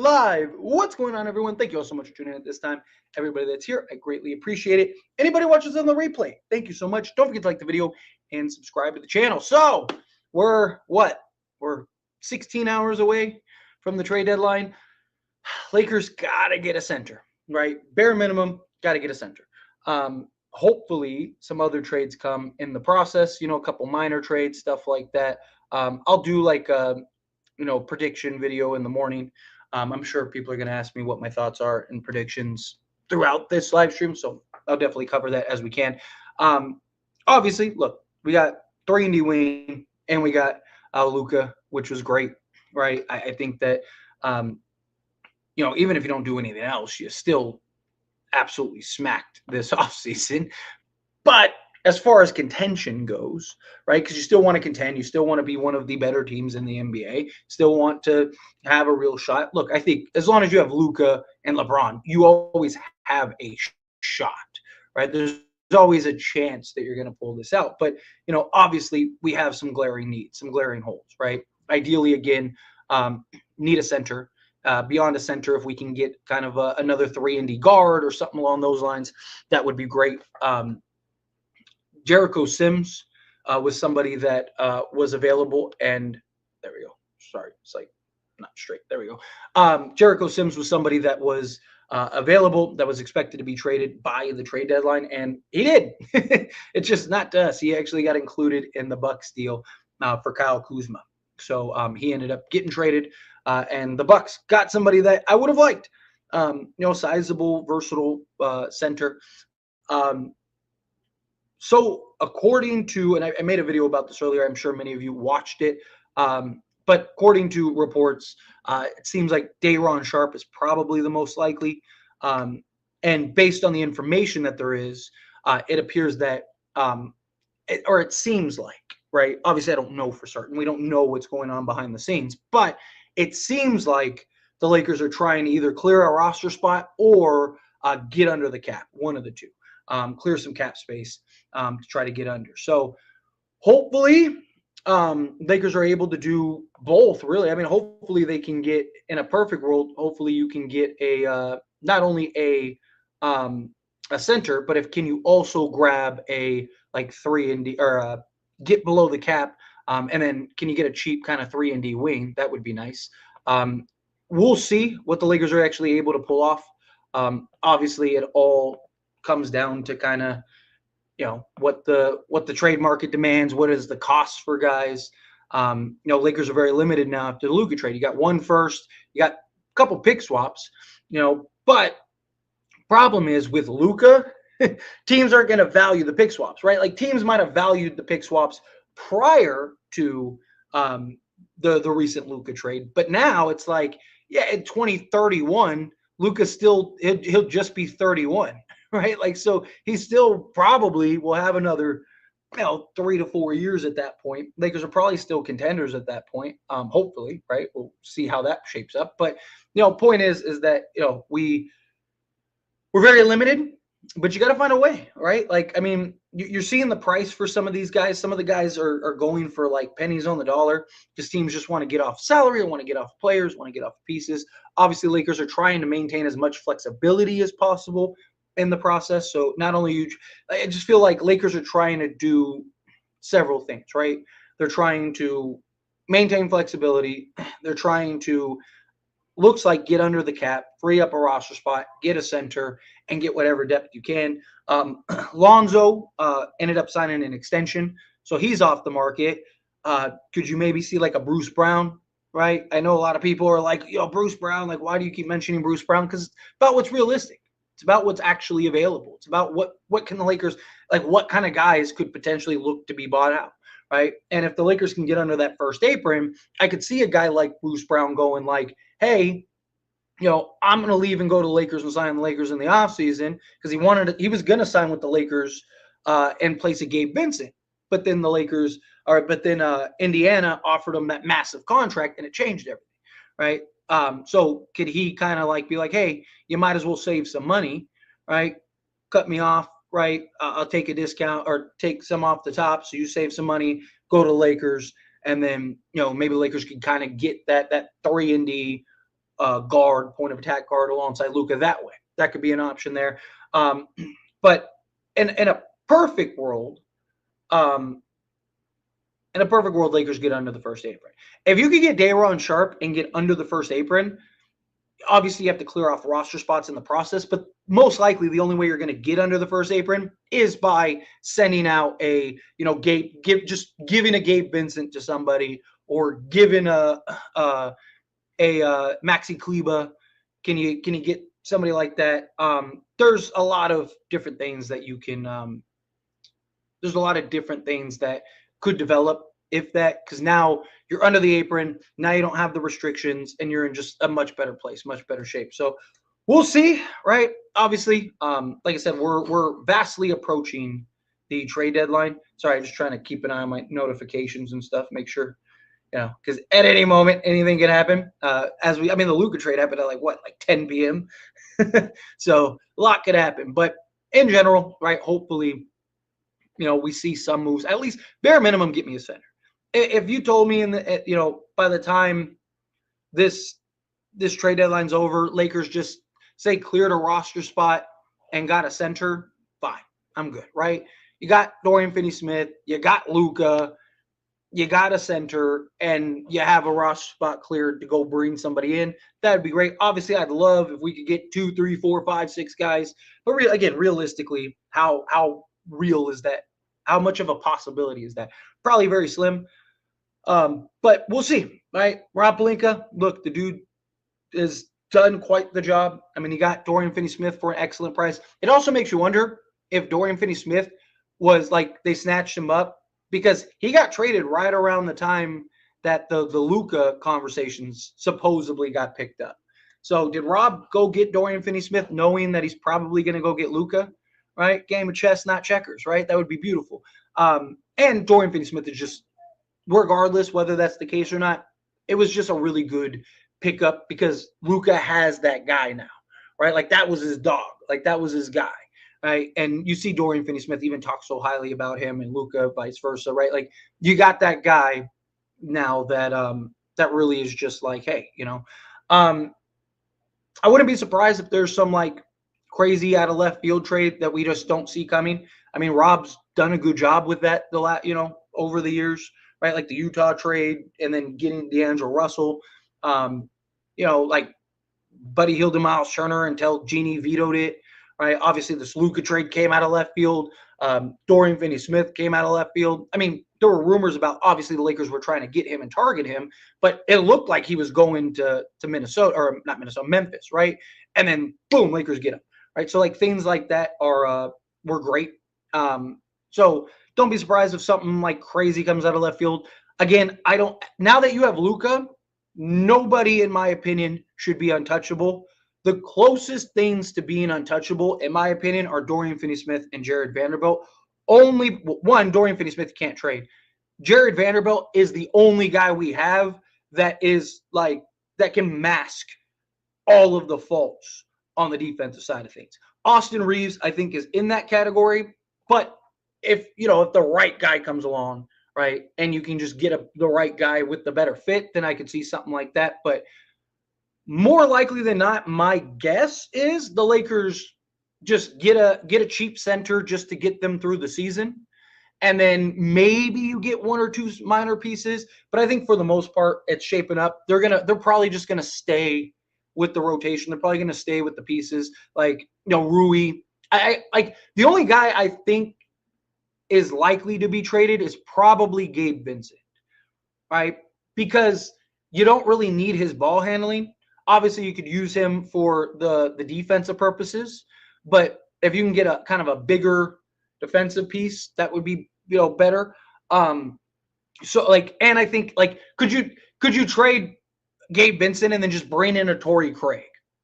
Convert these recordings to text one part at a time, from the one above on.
live. What's going on, everyone? Thank you all so much for tuning in at this time. Everybody that's here, I greatly appreciate it. Anybody watches on the replay, thank you so much. Don't forget to like the video and subscribe to the channel. So we're 16 hours away from the trade deadline. Lakers gotta get a center, right? Bare minimum, gotta get a center. Hopefully some other trades come in the process, a couple minor trades, stuff like that. I'll do like a prediction video in the morning. I'm sure people are going to ask me what my thoughts are and predictions throughout this live stream, so I'll definitely cover that as we can. Obviously, look, we got 3-and-D wing and we got Luka, which was great, right? I think that even if you don't do anything else, you still absolutely smacked this offseason. But as far as contention goes, right, because you still want to contend, you still want to be one of the better teams in the NBA, still want to have a real shot. Look, I think as long as you have Luka and LeBron, you always have a shot, right? There's always a chance that you're going to pull this out. But, obviously we have some glaring needs, some glaring holes, right? Ideally, again, need a center. Beyond a center, if we can get kind of another 3-and-D guard or something along those lines, that would be great. Jericho Sims was somebody that was available, and there we go. Sorry, it's like not straight. There we go. Jericho Sims was somebody that was available, that was expected to be traded by the trade deadline, and he did. It's just not to us. He actually got included in the Bucks deal for Kyle Kuzma. So he ended up getting traded, and the Bucks got somebody that I would have liked. Sizable, versatile center. So according to, and I made a video about this earlier, I'm sure many of you watched it, but according to reports, it seems like Day'Ron Sharpe is probably the most likely. And based on the information that there is, it appears that, it seems like, right? Obviously, I don't know for certain. We don't know what's going on behind the scenes, but it seems like the Lakers are trying to either clear a roster spot or get under the cap, one of the two. Clear some cap space to try to get under. So hopefully Lakers are able to do both, really. I mean, hopefully they can get, in a perfect world, hopefully you can get a not only a center, but can you also grab a like 3-and-D or get below the cap, and then can you get a cheap kind of 3-and-D wing? That would be nice. We'll see what the Lakers are actually able to pull off. Obviously, it all comes down to kind of what the trade market demands, what is the cost for guys. Lakers are very limited now after the Luka trade. You got 1 first, you got a couple pick swaps, but problem is with Luka, teams aren't going to value the pick swaps, right? Like teams might have valued the pick swaps prior to the recent Luka trade, but now it's like, in 2031, Luka he'll just be 31. Right, like, so he still probably will have another 3 to 4 years at that point. Lakers are probably still contenders at that point, hopefully, right? We'll see how that shapes up, but point is that we're very limited, but you got to find a way, right? Like, I mean, you're seeing the price for some of these guys. Some of the guys are going for like pennies on the dollar, because teams just want to get off salary, want to get off players, want to get off pieces. Obviously, Lakers are trying to maintain as much flexibility as possible in the process. So not only I just feel like Lakers are trying to do several things, right? They're trying to maintain flexibility. They're trying to, looks like, get under the cap, free up a roster spot, get a center, and get whatever depth you can. Lonzo ended up signing an extension, so he's off the market. Could you maybe see like a Bruce Brown, right? I know a lot of people are like, Bruce Brown, like, why do you keep mentioning Bruce Brown? Because it's about what's realistic. It's about what's actually available. It's about what can the Lakers, like, what kind of guys could potentially look to be bought out, right? And if the Lakers can get under that first apron, I could see a guy like Bruce Brown going like, hey, I'm going to leave and go to the Lakers and sign the Lakers in the offseason, because he was going to sign with the Lakers in place of Gabe Vincent. But then Indiana offered him that massive contract, and it changed everything, right? So could he kind of like be like, hey, you might as well save some money, right? Cut me off, right? I'll take a discount or take some off the top, so you save some money, go to Lakers, and then maybe the Lakers could kind of get that 3-and-D guard, point of attack guard alongside Luka that way. That could be an option there. But in a perfect world, um, Lakers get under the first apron. If you could get Day'Ron Sharpe and get under the first apron, obviously you have to clear off roster spots in the process, but most likely the only way you're going to get under the first apron is by sending out a, just giving a Gabe Vincent to somebody, or giving a Maxi Kleba. Can you get somebody like that? There's a lot of different things that you can. There's a lot of different things that could develop because now you're under the apron. Now you don't have the restrictions, and you're in just a much better place, much better shape. So we'll see, right? Obviously, like I said, we're vastly approaching the trade deadline. Sorry, just trying to keep an eye on my notifications and stuff, make sure. Because at any moment, anything can happen. The Luka trade happened at like 10 p.m. So a lot could happen. But in general, right, hopefully, we see some moves. At least bare minimum, get me a center. If you told me by the time this trade deadline's over, Lakers just say cleared a roster spot and got a center, fine. I'm good, right? You got Dorian Finney-Smith, you got Luka, you got a center, and you have a roster spot cleared to go bring somebody in. That'd be great. Obviously, I'd love if we could get 2, 3, 4, 5, 6 guys. But realistically, how real is that? How much of a possibility is that? Probably very slim. But we'll see, right? Rob Pelinka, look, the dude has done quite the job. I mean, he got Dorian Finney-Smith for an excellent price. It also makes you wonder if Dorian Finney-Smith was they snatched him up, because he got traded right around the time that the Luka conversations supposedly got picked up. So did Rob go get Dorian Finney-Smith knowing that he's probably going to go get Luka? Right? Game of chess, not checkers, right? That would be beautiful. And Dorian Finney-Smith is just, regardless whether that's the case or not, it was just a really good pickup because Luka has that guy now, right? That was his dog. That was his guy, right? And you see Dorian Finney-Smith even talk so highly about him, and Luka vice versa, right? You got that guy now that that really is just hey, I wouldn't be surprised if there's some crazy out of left field trade that we just don't see coming. I mean, Rob's done a good job with that over the years, right? The Utah trade, and then getting D'Angelo Russell, Buddy Hield and Miles Turner until Genie vetoed it, right? Obviously, this Luka trade came out of left field. Dorian Finney-Smith came out of left field. I mean, there were rumors about, obviously, the Lakers were trying to get him and target him, but it looked like he was going to Minnesota, or not Minnesota, Memphis, right? And then, boom, Lakers get him, right? So, things like that were great. So don't be surprised if something crazy comes out of left field. Again, now that you have Luka, nobody, in my opinion, should be untouchable. The closest things to being untouchable, in my opinion, are Dorian Finney-Smith and Jared Vanderbilt. Only one, Dorian Finney-Smith can't trade. Jared Vanderbilt is the only guy we have that is that can mask all of the faults on the defensive side of things. Austin Reeves, I think, is in that category, but if the right guy comes along, right, and you can just get the right guy with the better fit, then I could see something like that. But more likely than not, my guess is the Lakers just get a cheap center just to get them through the season, and then maybe you get 1 or 2 minor pieces. But I think for the most part, it's shaping up. They're probably just gonna stay with the rotation. They're probably gonna stay with the pieces Rui. The only guy I think is likely to be traded is probably Gabe Vincent, right? Because you don't really need his ball handling. Obviously, you could use him for the defensive purposes, but if you can get a kind of a bigger defensive piece, that would be better. And I think could you trade Gabe Vincent and then just bring in a Torrey Craig?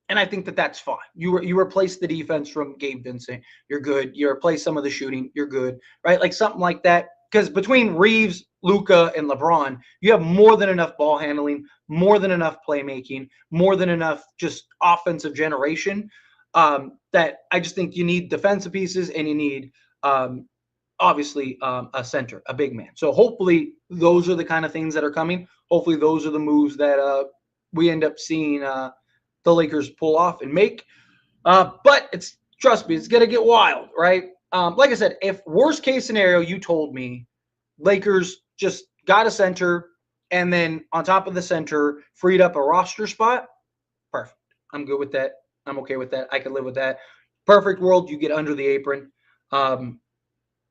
And I think that's fine. You replace the defense from Gabe Vincent, you're good. You replace some of the shooting, you're good, right? Something like that. Because between Reeves, Luka, and LeBron, you have more than enough ball handling, more than enough playmaking, more than enough just offensive generation, that I just think you need defensive pieces, and you need obviously a center, a big man. So hopefully those are the kind of things that are coming. Hopefully those are the moves that we end up seeing the Lakers pull off and make. But trust me, it's gonna get wild, right? Like I said, if worst case scenario, you told me Lakers just got a center and then on top of the center freed up a roster spot, perfect. I'm good with that. I'm okay with that. I can live with that. Perfect world, you get under the apron.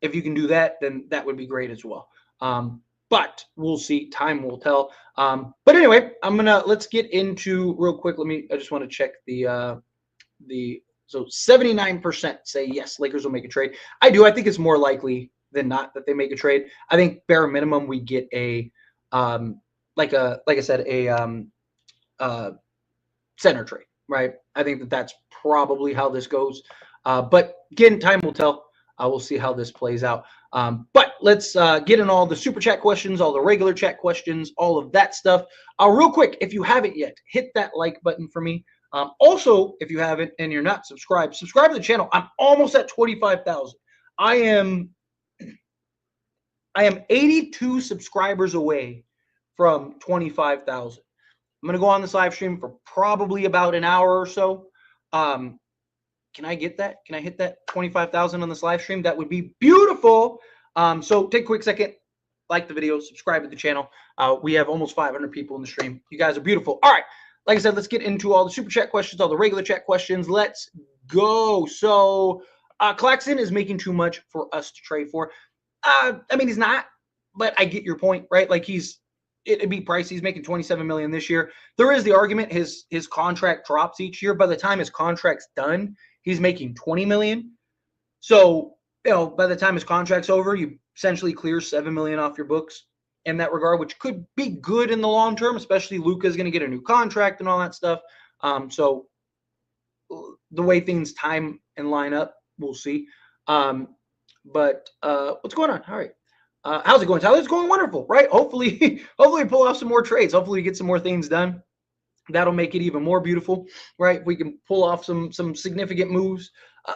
If you can do that, then that would be great as well. But we'll see. Time will tell. But anyway, let's get into real quick. I just want to check so 79% say yes, Lakers will make a trade. I do. I think it's more likely than not that they make a trade. I think bare minimum we get a like I said, a center trade, right? I think that's probably how this goes. But again, time will tell. We'll see how this plays out. But let's get in all the super chat questions, all the regular chat questions, all of that stuff. Real quick, if you haven't yet, hit that like button for me. Also, if you haven't and you're not subscribed, subscribe to the channel. I'm almost at 25,000. I am 82 subscribers away from 25,000. I'm going to go on this live stream for probably about an hour or so. Can I get that? Can I hit that 25,000 on this live stream? That would be beautiful. So take a quick second, like the video, subscribe to the channel. We have almost 500 people in the stream. You guys are beautiful. All right. Like I said, let's get into all the super chat questions, all the regular chat questions. Let's go. So Claxton is making too much for us to trade for. I mean, he's not, but I get your point, right? Like it'd be pricey. He's making $27 million this year. There is the argument his contract drops each year. By the time his contract's done, he's making $20 million. So, by the time his contract's over, you essentially clear $7 million off your books in that regard, which could be good in the long term, especially Luka's going to get a new contract and all that stuff. So the way things time and line up, we'll see. But what's going on? All right. How's it going, Tyler? It's going wonderful, right? Hopefully we pull off some more trades. Hopefully we get some more things done. That'll make it even more beautiful, right? If we can pull off some significant moves.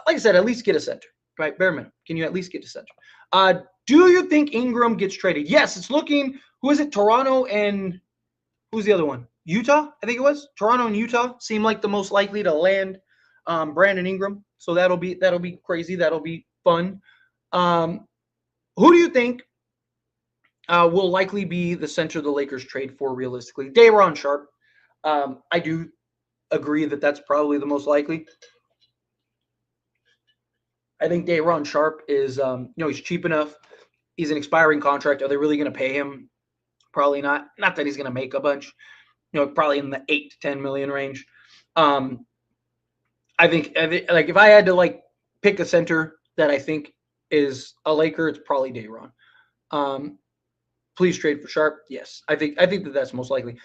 Like I said, at least get a center, right? Bare minimum. Can you at least get a center? Do you think Ingram gets traded? Yes, it's looking. Who is it? Toronto and who's the other one? Utah, I think it was. Toronto and Utah seem like the most likely to land Brandon Ingram. So that'll be crazy. That'll be fun. Who do you think will likely be the center the Lakers trade for realistically? Day'Ron Sharpe. I do agree that that's probably the most likely. I think Day'Ron Sharpe is, he's cheap enough. He's an expiring contract. Are they really going to pay him? Probably not. Not that he's going to make a bunch. Probably in the 8 to 10 million range. I think like if I had to pick a center that I think is a Laker, it's probably Day'Ron. Please trade for Sharpe. Yes, I think that's most likely.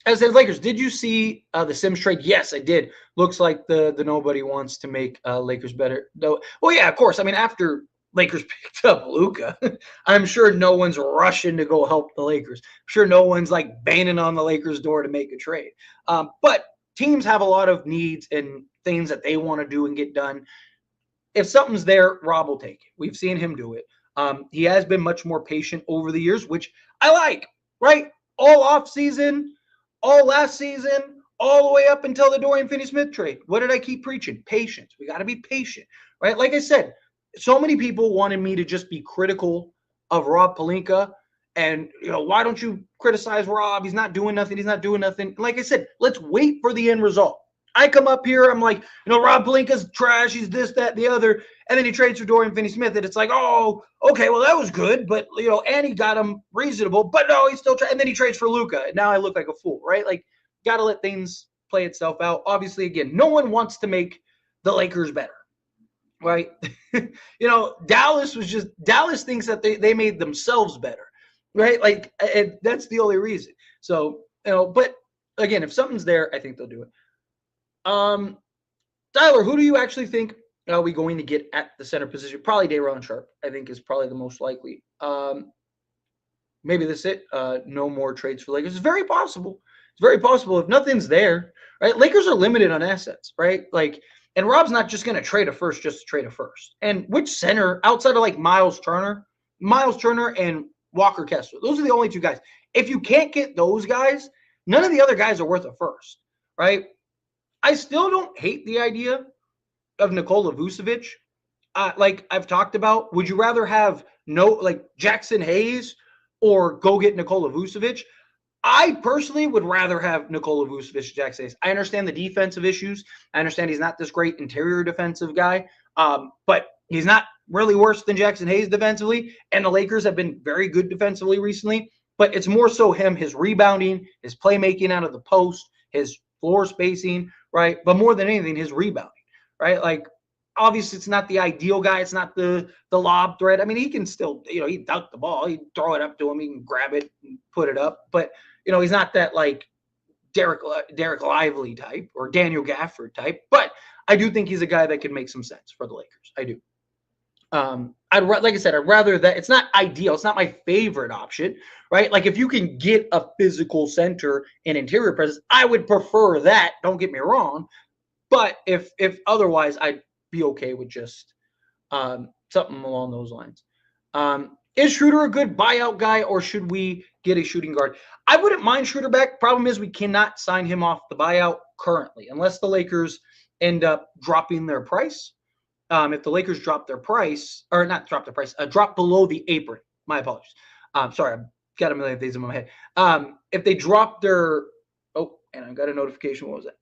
As I said, Lakers, did you see the Sims trade? Yes, I did. Looks like the nobody wants to make Lakers better. Though, well, yeah, of course. I mean, after Lakers picked up Luka, I'm sure no one's rushing to go help the Lakers. I'm sure no one's banging on the Lakers' door to make a trade. But teams have a lot of needs and things that they want to do and get done. If something's there, Rob will take it. We've seen him do it. He has been much more patient over the years, which I like, right? All off season, all last season, all the way up until the Dorian Finney-Smith trade. What did I keep preaching? Patience. We got to be patient, right? Like I said, so many people wanted me to just be critical of Rob Pelinka and, why don't you criticize Rob? He's not doing nothing. He's not doing nothing. Like I said, let's wait for the end result. I come up here, I'm like, Rob Pelinka's trash. He's this, that, the other. And then he trades for Dorian Finney-Smith. And it's like, oh, okay, well, that was good. But, and he got him reasonable. But no, he's still trying. And then he trades for Luka. And now I look like a fool, right? Got to let things play itself out. Obviously, again, no one wants to make the Lakers better, right? Dallas thinks that they made themselves better, right? That's the only reason. So, but again, if something's there, I think they'll do it. Tyler, who do you actually think are we going to get at the center position? Probably Day'Ron Sharpe, I think, is probably the most likely. Maybe that's it. No more trades for Lakers. It's very possible. It's very possible if nothing's there, right? Lakers are limited on assets, right? And Rob's not just going to trade a first just to trade a first. And which center outside of Miles Turner and Walker Kessler, those are the only two guys. If you can't get those guys, none of the other guys are worth a first. right? I still don't hate the idea of Nikola Vucevic. Like I've talked about, would you rather have like Jackson Hayes or go get Nikola Vucevic? I personally would rather have Nikola Vucevic, Jackson Hayes. I understand the defensive issues. I understand he's not this great interior defensive guy, but he's not really worse than Jackson Hayes defensively. And the Lakers have been very good defensively recently. But it's more so him, his rebounding, his playmaking out of the post, his floor spacing, right? But more than anything, his rebounding, right? Like obviously it's not the ideal guy. It's not the lob threat. I mean, he can still, he dunk the ball. He throw it up to him. He can grab it and put it up. But he's not that like Derek Lively type or Daniel Gafford type. But I do think he's a guy that can make some sense for the Lakers. I do. Like I said, I'd rather that. It's not ideal. It's not my favorite option, right? Like if you can get a physical center and interior presence, I would prefer that. Don't get me wrong. But if otherwise, I'd be okay with just something along those lines. Is Schroeder a good buyout guy, or should we get a shooting guard? I wouldn't mind Schroeder back. Problem is we cannot sign him off the buyout currently, unless the Lakers end up dropping their price. If the Lakers drop their price, or not drop their price, drop below the apron. My apologies. Sorry, I've got a million things in my head. If they drop their, and I got a notification. What was that?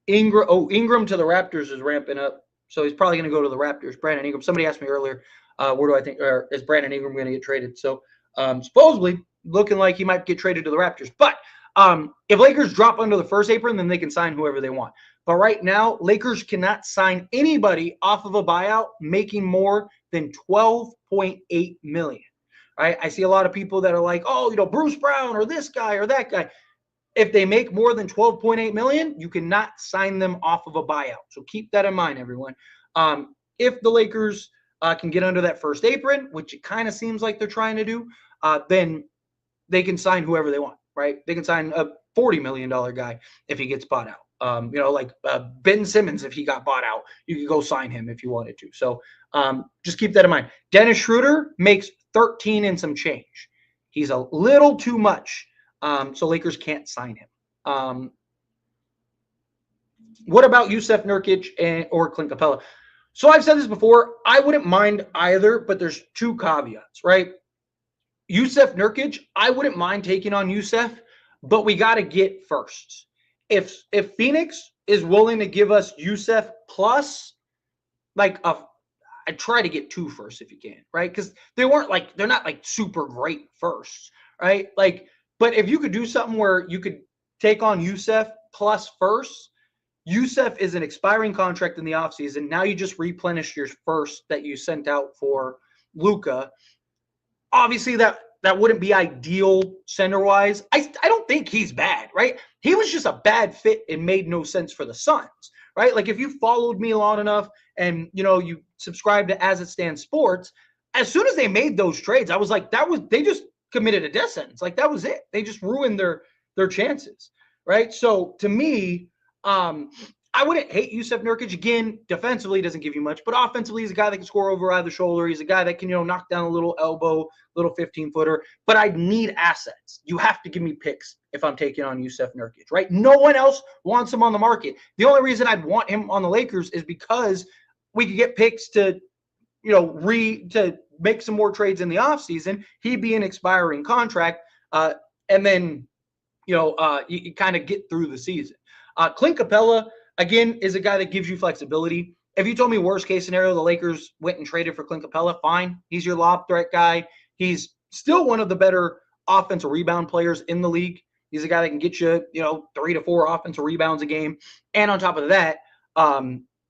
Ingram to the Raptors is ramping up. So he's probably going to go to the Raptors. Brandon Ingram. Somebody asked me earlier, where do I think, or is Brandon Ingram going to get traded? So supposedly looking like he might get traded to the Raptors. But if Lakers drop under the first apron, then they can sign whoever they want. But right now, Lakers cannot sign anybody off of a buyout making more than $12.8 million. Right? I see a lot of people that are like, Bruce Brown or this guy or that guy. If they make more than $12.8 million, you cannot sign them off of a buyout. So keep that in mind, everyone. If the Lakers can get under that first apron, which it kind of seems like they're trying to do, then they can sign whoever they want, right? They can sign a $40 million guy if he gets bought out. Like Ben Simmons, if he got bought out, you could go sign him if you wanted to. So just keep that in mind. Dennis Schroeder makes 13 and some change. He's a little too much. So Lakers can't sign him. What about Jusuf Nurkic or Clint Capella? So I've said this before. I wouldn't mind either, but there's two caveats, right? Jusuf Nurkic, I wouldn't mind taking on Jusuf, but we got to get first. If Phoenix is willing to give us Jusuf plus, I try to get 2 firsts if you can, right? Because they're not like super great firsts, right? But if you could do something where you could take on Jusuf plus first, Jusuf is an expiring contract in the offseason. Now you just replenish your first that you sent out for Luka. Obviously, that wouldn't be ideal center-wise. I don't think he's bad, right? He was just a bad fit and made no sense for the Suns, right? Like, if you followed me long enough and, you subscribed to As It Stands Sports, as soon as they made those trades, I was like, they just committed a death sentence. Like, that was it. They just ruined their chances, right? So, to me, I wouldn't hate Jusuf Nurkic. Again, defensively doesn't give you much, but offensively he's a guy that can score over either shoulder. He's a guy that can, knock down a little elbow, little 15-footer. But I need assets. You have to give me picks if I'm taking on Jusuf Nurkic, right? No one else wants him on the market. The only reason I'd want him on the Lakers is because we could get picks to, to make some more trades in the offseason. He'd be an expiring contract, and then, you kind of get through the season. Clint Capella, again, is a guy that gives you flexibility. If you told me worst case scenario, the Lakers went and traded for Clint Capella, fine. He's your lob threat guy. He's still one of the better offensive rebound players in the league. He's a guy that can get you, 3 to 4 offensive rebounds a game. And on top of that,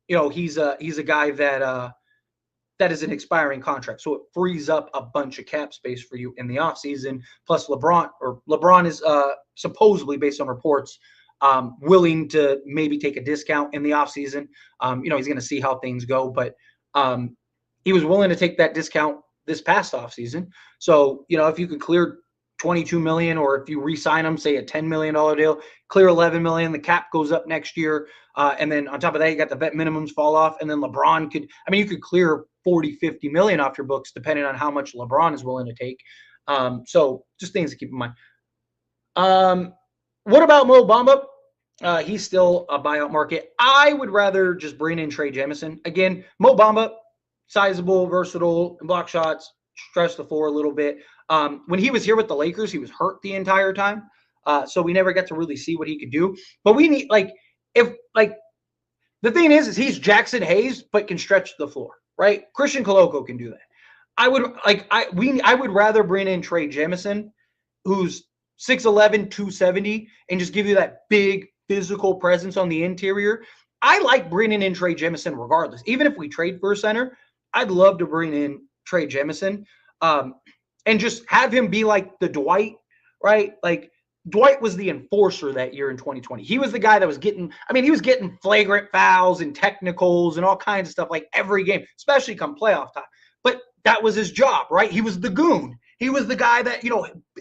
he's a guy that is an expiring contract. So it frees up a bunch of cap space for you in the offseason. Plus LeBron is supposedly, based on reports, willing to maybe take a discount in the offseason. He's going to see how things go, but he was willing to take that discount this past offseason. So, if you could clear $22 million, or if you re-sign him, say a $10 million deal, clear $11 million, the cap goes up next year. And then on top of that, you got the vet minimums fall off. And then LeBron you could clear 40, 50 million off your books, depending on how much LeBron is willing to take. So just things to keep in mind. What about Mo Bamba? He's still a buyout market. I would rather just bring in Trey Jemison. Again, Mo Bamba, sizable, versatile, block shots, stretch the floor a little bit. When he was here with the Lakers, he was hurt the entire time. So we never got to really see what he could do. But we need, like, if, like, the thing is he's Jackson Hayes, but can stretch the floor, right? Christian Koloko can do that. I would rather bring in Trey Jemison, who's 6'11", 270, and just give you that big physical presence on the interior. I like bringing in Trey Jemison regardless. Even if we trade for a center, I'd love to bring in Trey Jemison, and just have him be like the Dwight, right? Like, Dwight was the enforcer that year in 2020. He was the guy that was getting, he was getting flagrant fouls and technicals and all kinds of stuff like every game, especially come playoff time. But that was his job, right? He was the goon. He was the guy that,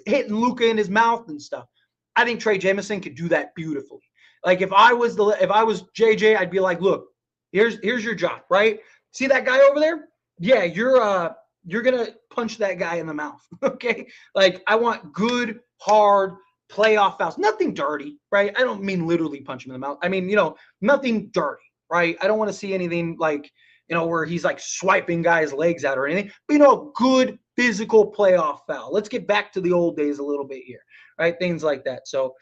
hitting Luka in his mouth and stuff. I think Trey Jemison could do that beautifully. Like, if I was JJ, I'd be like, look, here's your job, right? See that guy over there? Yeah, you're gonna punch that guy in the mouth. Okay. Like, I want good, hard playoff fouls. Nothing dirty, right? I don't mean literally punch him in the mouth. I mean, nothing dirty, right? I don't want to see anything like, where he's like swiping guys' legs out or anything. But, good physical playoff foul. Let's get back to the old days a little bit here, right? Things like that. So,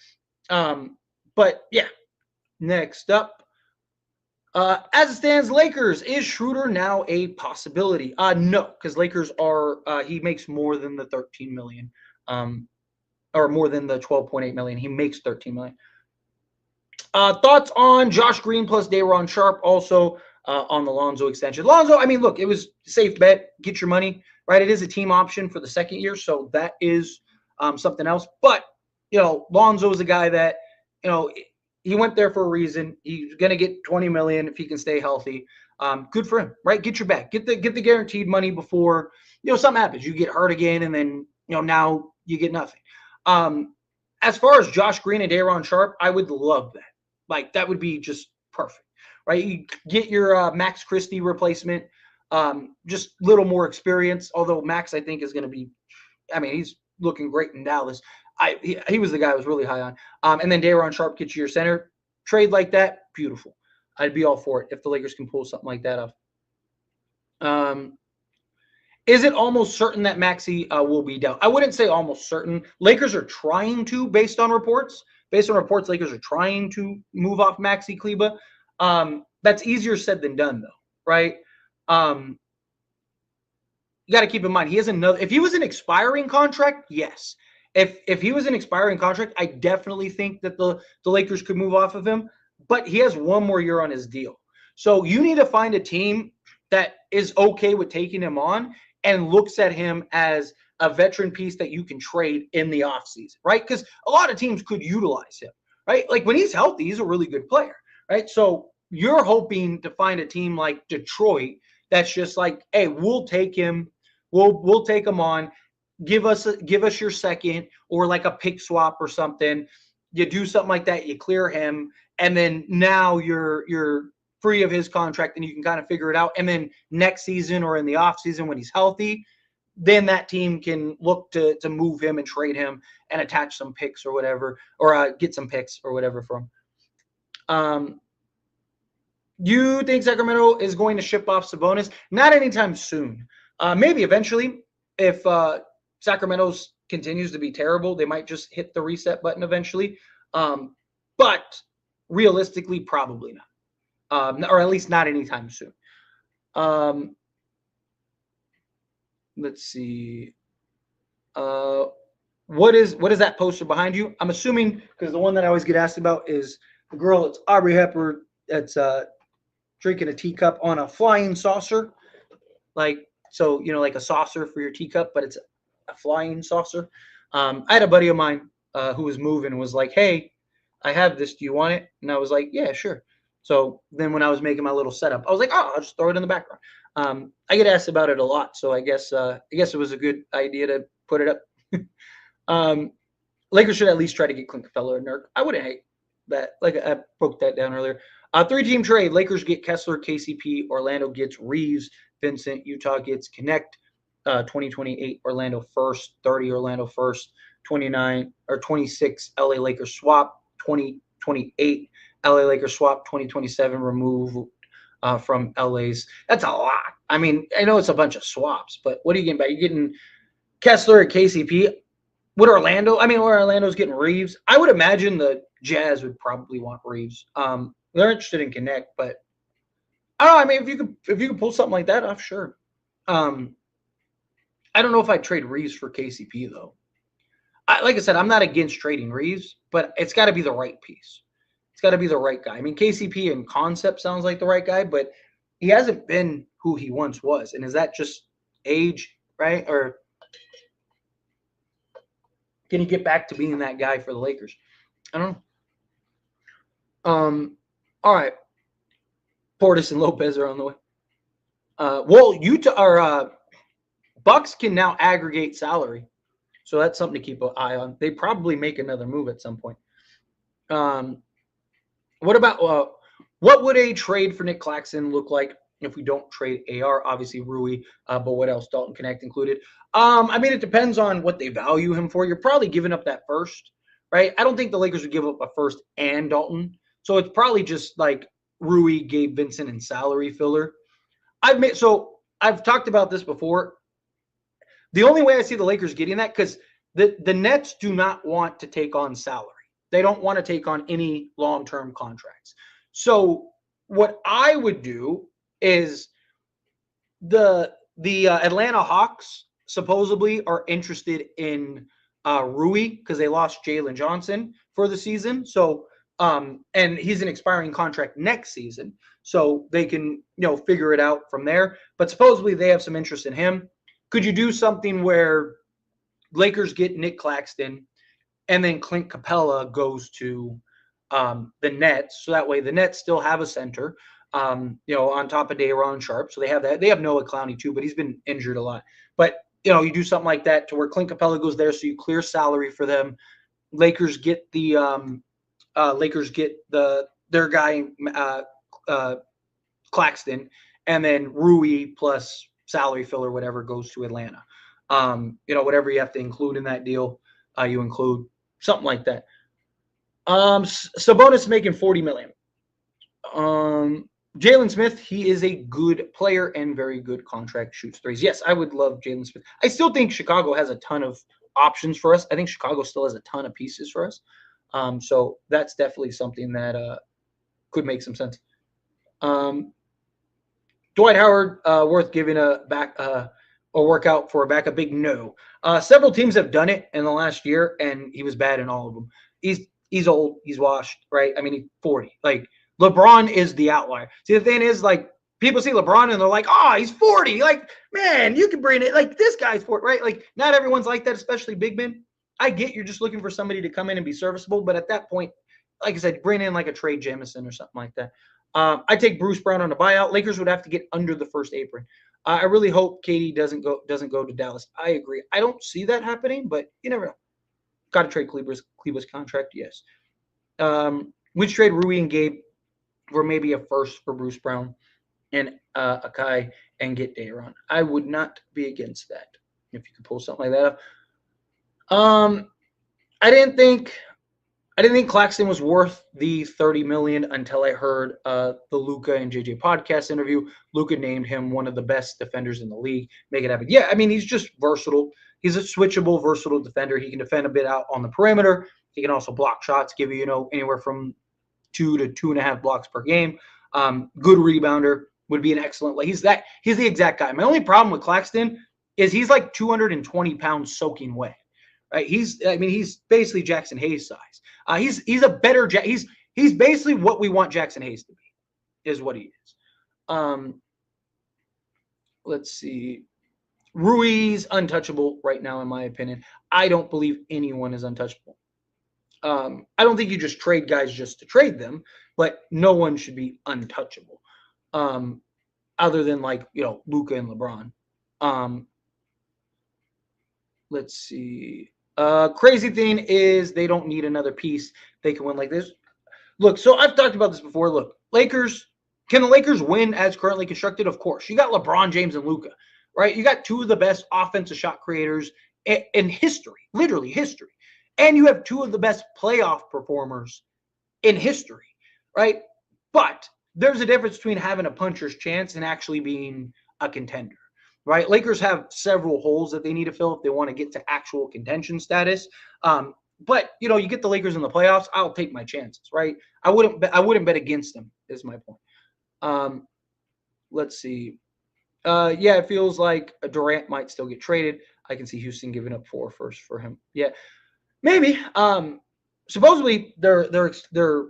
but yeah, next up. As it stands, Lakers, is Schroeder now a possibility? No, because Lakers are, he makes more than the 13 million, or more than the 12.8 million. He makes 13 million. Thoughts on Josh Green plus Day'Ron Sharpe also on the Lonzo extension? Lonzo, look, it was a safe bet. Get your money, right? It is a team option for the second year, so that is something else. But, Lonzo is a guy that, he went there for a reason. He's going to get 20 million if he can stay healthy. Good for him, right? Get your bag. Get the guaranteed money before, something happens. You get hurt again, and then, now you get nothing. As far as Josh Green and Day'Ron Sharpe, I would love that. Like, that would be just perfect, right? You get your Max Christie replacement, just a little more experience, although Max, I think, is going to be, he's looking great in Dallas. He was the guy I was really high on. And then Day'Ron Sharpe gets you your center. Trade like that, beautiful. I'd be all for it if the Lakers can pull something like that off. Is it almost certain that Maxey will be down? I wouldn't say almost certain. Lakers are trying to, based on reports. Based on reports, Lakers are trying to move off Maxey Kleber. That's easier said than done, though, right? You got to keep in mind, he has another. If he was an expiring contract, yes. If he was an expiring contract, I definitely think that the Lakers could move off of him. But he has one more year on his deal. So you need to find a team that is okay with taking him on and looks at him as a veteran piece that you can trade in the offseason, right? Because a lot of teams could utilize him, right? Like, when he's healthy, he's a really good player, right? So you're hoping to find a team like Detroit that's just like, hey, we'll take him. We'll take him on. Give us your second, or like a pick swap or something. You do something like that. You clear him, and then now you're free of his contract, and you can kind of figure it out. And then next season or in the off season when he's healthy, then that team can look to move him and trade him and attach some picks or whatever, or get some picks or whatever from. You think Sacramento is going to ship off Sabonis? Not anytime soon. Maybe eventually, if Sacramento's continues to be terrible, they might just hit the reset button eventually. But realistically, probably not. Or at least not anytime soon. Let's see. What is that poster behind you? I'm assuming, because the one that I always get asked about is the girl. It's Aubrey Hepburn. That's drinking a teacup on a flying saucer, like like a saucer for your teacup, but it's a flying saucer. I had a buddy of mine who was moving and was like, "Hey, I have this. Do you want it?" And I was like, "Yeah, sure." So then when I was making my little setup, I was like, "Oh, I'll just throw it in the background." I get asked about it a lot, so I guess it was a good idea to put it up. Lakers should at least try to get Clint Capella or Nurk. I wouldn't hate that. Like, I broke that down earlier. 3-team trade. Lakers get Kessler, KCP. Orlando gets Reeves, Vincent. Utah gets Connect. 2028 Orlando first, 30 Orlando first, 29 or 26 LA Lakers swap, 2028. LA Lakers swap 2027 remove from LA's. That's a lot. I mean, I know it's a bunch of swaps, but what are you getting back? You're getting Kessler at KCP. Would Orlando? I mean, or Orlando's getting Reeves. I would imagine the Jazz would probably want Reeves. They're interested in Connect, but I don't know. I mean, if you could pull something like that off, sure. I don't know if I'd trade Reeves for KCP though. Like I said, I'm not against trading Reeves, but it's got to be the right piece. It's got to be the right guy. I mean, KCP in concept sounds like the right guy, but he hasn't been who he once was. And is that just age, right? Or can he get back to being that guy for the Lakers? I don't know. All right. Portis and Lopez are on the way. Well, Utah or Bucks can now aggregate salary, so that's something to keep an eye on. They probably make another move at some point. What about what would a trade for Nick Claxton look like if we don't trade AR? Obviously Rui, but what else? Dalton Connect included. I mean, it depends on what they value him for. You're probably giving up that first, right? I don't think the Lakers would give up a first and Dalton, so it's probably just like Rui, Gabe Vincent, and salary filler. I've talked about this before. The only way I see the Lakers getting that, because the Nets do not want to take on salary. They don't want to take on any long-term contracts. So what I would do is the Atlanta Hawks supposedly are interested in Rui because they lost Jalen Johnson for the season. So and he's an expiring contract next season. So they can, figure it out from there. But supposedly they have some interest in him. Could you do something where Lakers get Nick Claxton and then Clint Capella goes to the Nets? So that way the Nets still have a center, on top of Day'Ron Sharpe. So they have that. They have Noah Clowney too, but he's been injured a lot. But, you do something like that to where Clint Capella goes there. So you clear salary for them. Lakers get their guy, Claxton, and then Rui plus salary filler, whatever, goes to Atlanta. Whatever you have to include in that deal, you include something like that. Sabonis making $40 million. Jalen Smith, he is a good player and very good contract, shoots threes. Yes, I would love Jalen Smith. I still think Chicago has a ton of options for us. I think Chicago still has a ton of pieces for us. So that's definitely something that could make some sense. Dwight Howard, worth giving a workout for a back? A big no. Several teams have done it in the last year, and he was bad in all of them. He's old. He's washed, right? I mean, he's 40. Like, LeBron is the outlier. See, the thing is, like, people see LeBron and they're like, he's 40. Like, man, you can bring it. Like, this guy's 40, right? Like, not everyone's like that, especially big men. I get you're just looking for somebody to come in and be serviceable, but at that point, like I said, bring in like a Trey Jamison or something like that. I take Bruce Brown on a buyout. Lakers would have to get under the first apron. I really hope KD doesn't go to Dallas. I agree. I don't see that happening, but you never know. Got to trade Kleber's contract, yes. We'd trade Rui and Gabe for maybe a first for Bruce Brown and Akai and get Day'Ron. I would not be against that if you could pull something like that up. I didn't think Claxton was worth the $30 million until I heard the Luka and JJ podcast interview. Luka named him one of the best defenders in the league. Make it happen. Yeah, I mean, he's just versatile. He's a switchable, versatile defender. He can defend a bit out on the perimeter. He can also block shots, give you, anywhere from 2 to 2.5 blocks per game. Good rebounder, would be an excellent. He's the exact guy. My only problem with Claxton is he's like 220 pounds soaking wet. Right? He's basically Jackson Hayes size. He's a better he's basically what we want Jackson Hayes to be, is what he is. Let's see. Rui's untouchable right now, in my opinion. I don't believe anyone is untouchable. I don't think you just trade guys just to trade them, but no one should be untouchable. Other than Luka and LeBron. Let's see. Crazy thing is they don't need another piece. They can win like this. Look, so I've talked about this before. Look, can the Lakers win as currently constructed? Of course. You got LeBron James and Luka, right? You got two of the best offensive shot creators in history, literally history. And you have two of the best playoff performers in history, right? But there's a difference between having a puncher's chance and actually being a contender, right? Lakers have several holes that they need to fill if they want to get to actual contention status. But you get the Lakers in the playoffs, I'll take my chances, right? I wouldn't bet against them, is my point. Let's see. Yeah, it feels like Durant might still get traded. I can see Houston giving up 4 firsts for him. Yeah, maybe. Supposedly they're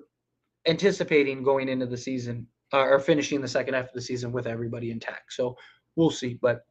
anticipating going into the season or finishing the second half of the season with everybody intact. So we'll see. But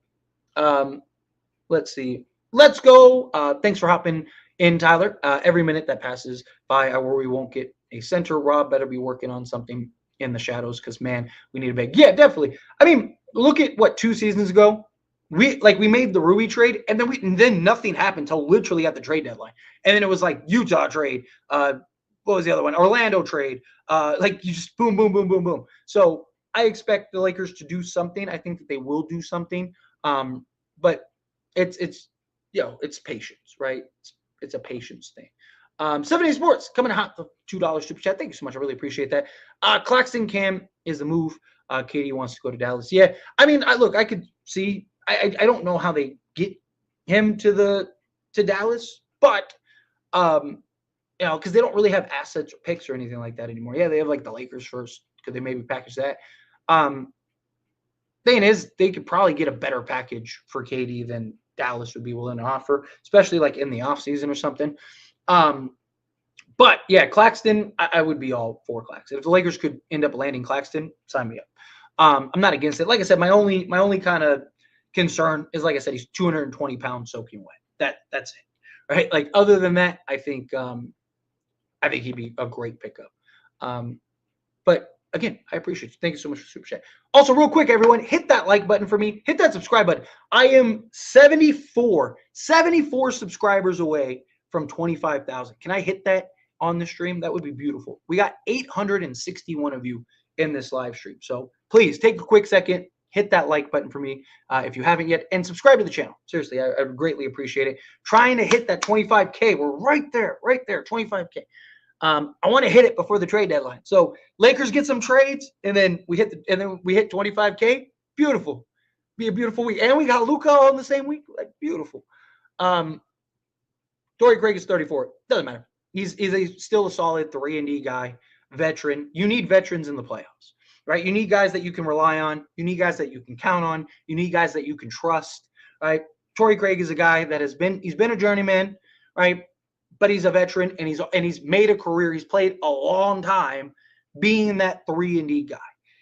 let's see. Let's go. Thanks for hopping in, Tyler. Every minute that passes by where we won't get a center, Rob better be working on something in the shadows because, man, we need a big. Yeah, definitely. I mean, look at what 2 seasons ago. We made the Rui trade, and then nothing happened till literally at the trade deadline. And then it was like Utah trade. What was the other one? Orlando trade. You just boom, boom, boom, boom, boom. So I expect the Lakers to do something. I think that they will do something. But it's patience, right? It's a patience thing. 7 Sports coming hot, the $2 super chat. Thank you so much. I really appreciate that. Claxton Cam is the move. Katie wants to go to Dallas. Yeah, I mean, I could see. I don't know how they get him to Dallas, but because they don't really have assets or picks or anything like that anymore. Yeah, they have like the Lakers first. Could they maybe package that? Thing is, they could probably get a better package for Katie than Dallas would be willing to offer, especially like in the offseason or something. But yeah, Claxton, I would be all for Claxton. If the Lakers could end up landing Claxton, sign me up. I'm not against it. Like I said, my only kind of concern is, like I said, he's 220 pounds soaking wet. That's it, right? Like other than that, I think he'd be a great pickup. But again, I appreciate you. Thank you so much for Super Chat. Also, real quick, everyone, hit that like button for me. Hit that subscribe button. I am 74 subscribers away from 25,000. Can I hit that on the stream? That would be beautiful. We got 861 of you in this live stream. So please take a quick second, hit that like button for me if you haven't yet, and subscribe to the channel. Seriously, I would greatly appreciate it. Trying to hit that 25K. We're right there, 25K. I want to hit it before the trade deadline. So Lakers get some trades, and then we hit 25K. Beautiful, be a beautiful week, and we got Luka on the same week. Like beautiful. Torrey Craig is 34. Doesn't matter. He's still a solid 3-and-D guy, veteran. You need veterans in the playoffs, right? You need guys that you can rely on. You need guys that you can count on. You need guys that you can trust, right? Torrey Craig is a guy that he's been a journeyman, right? But he's a veteran, and he's made a career. He's played a long time being that 3-and-D guy.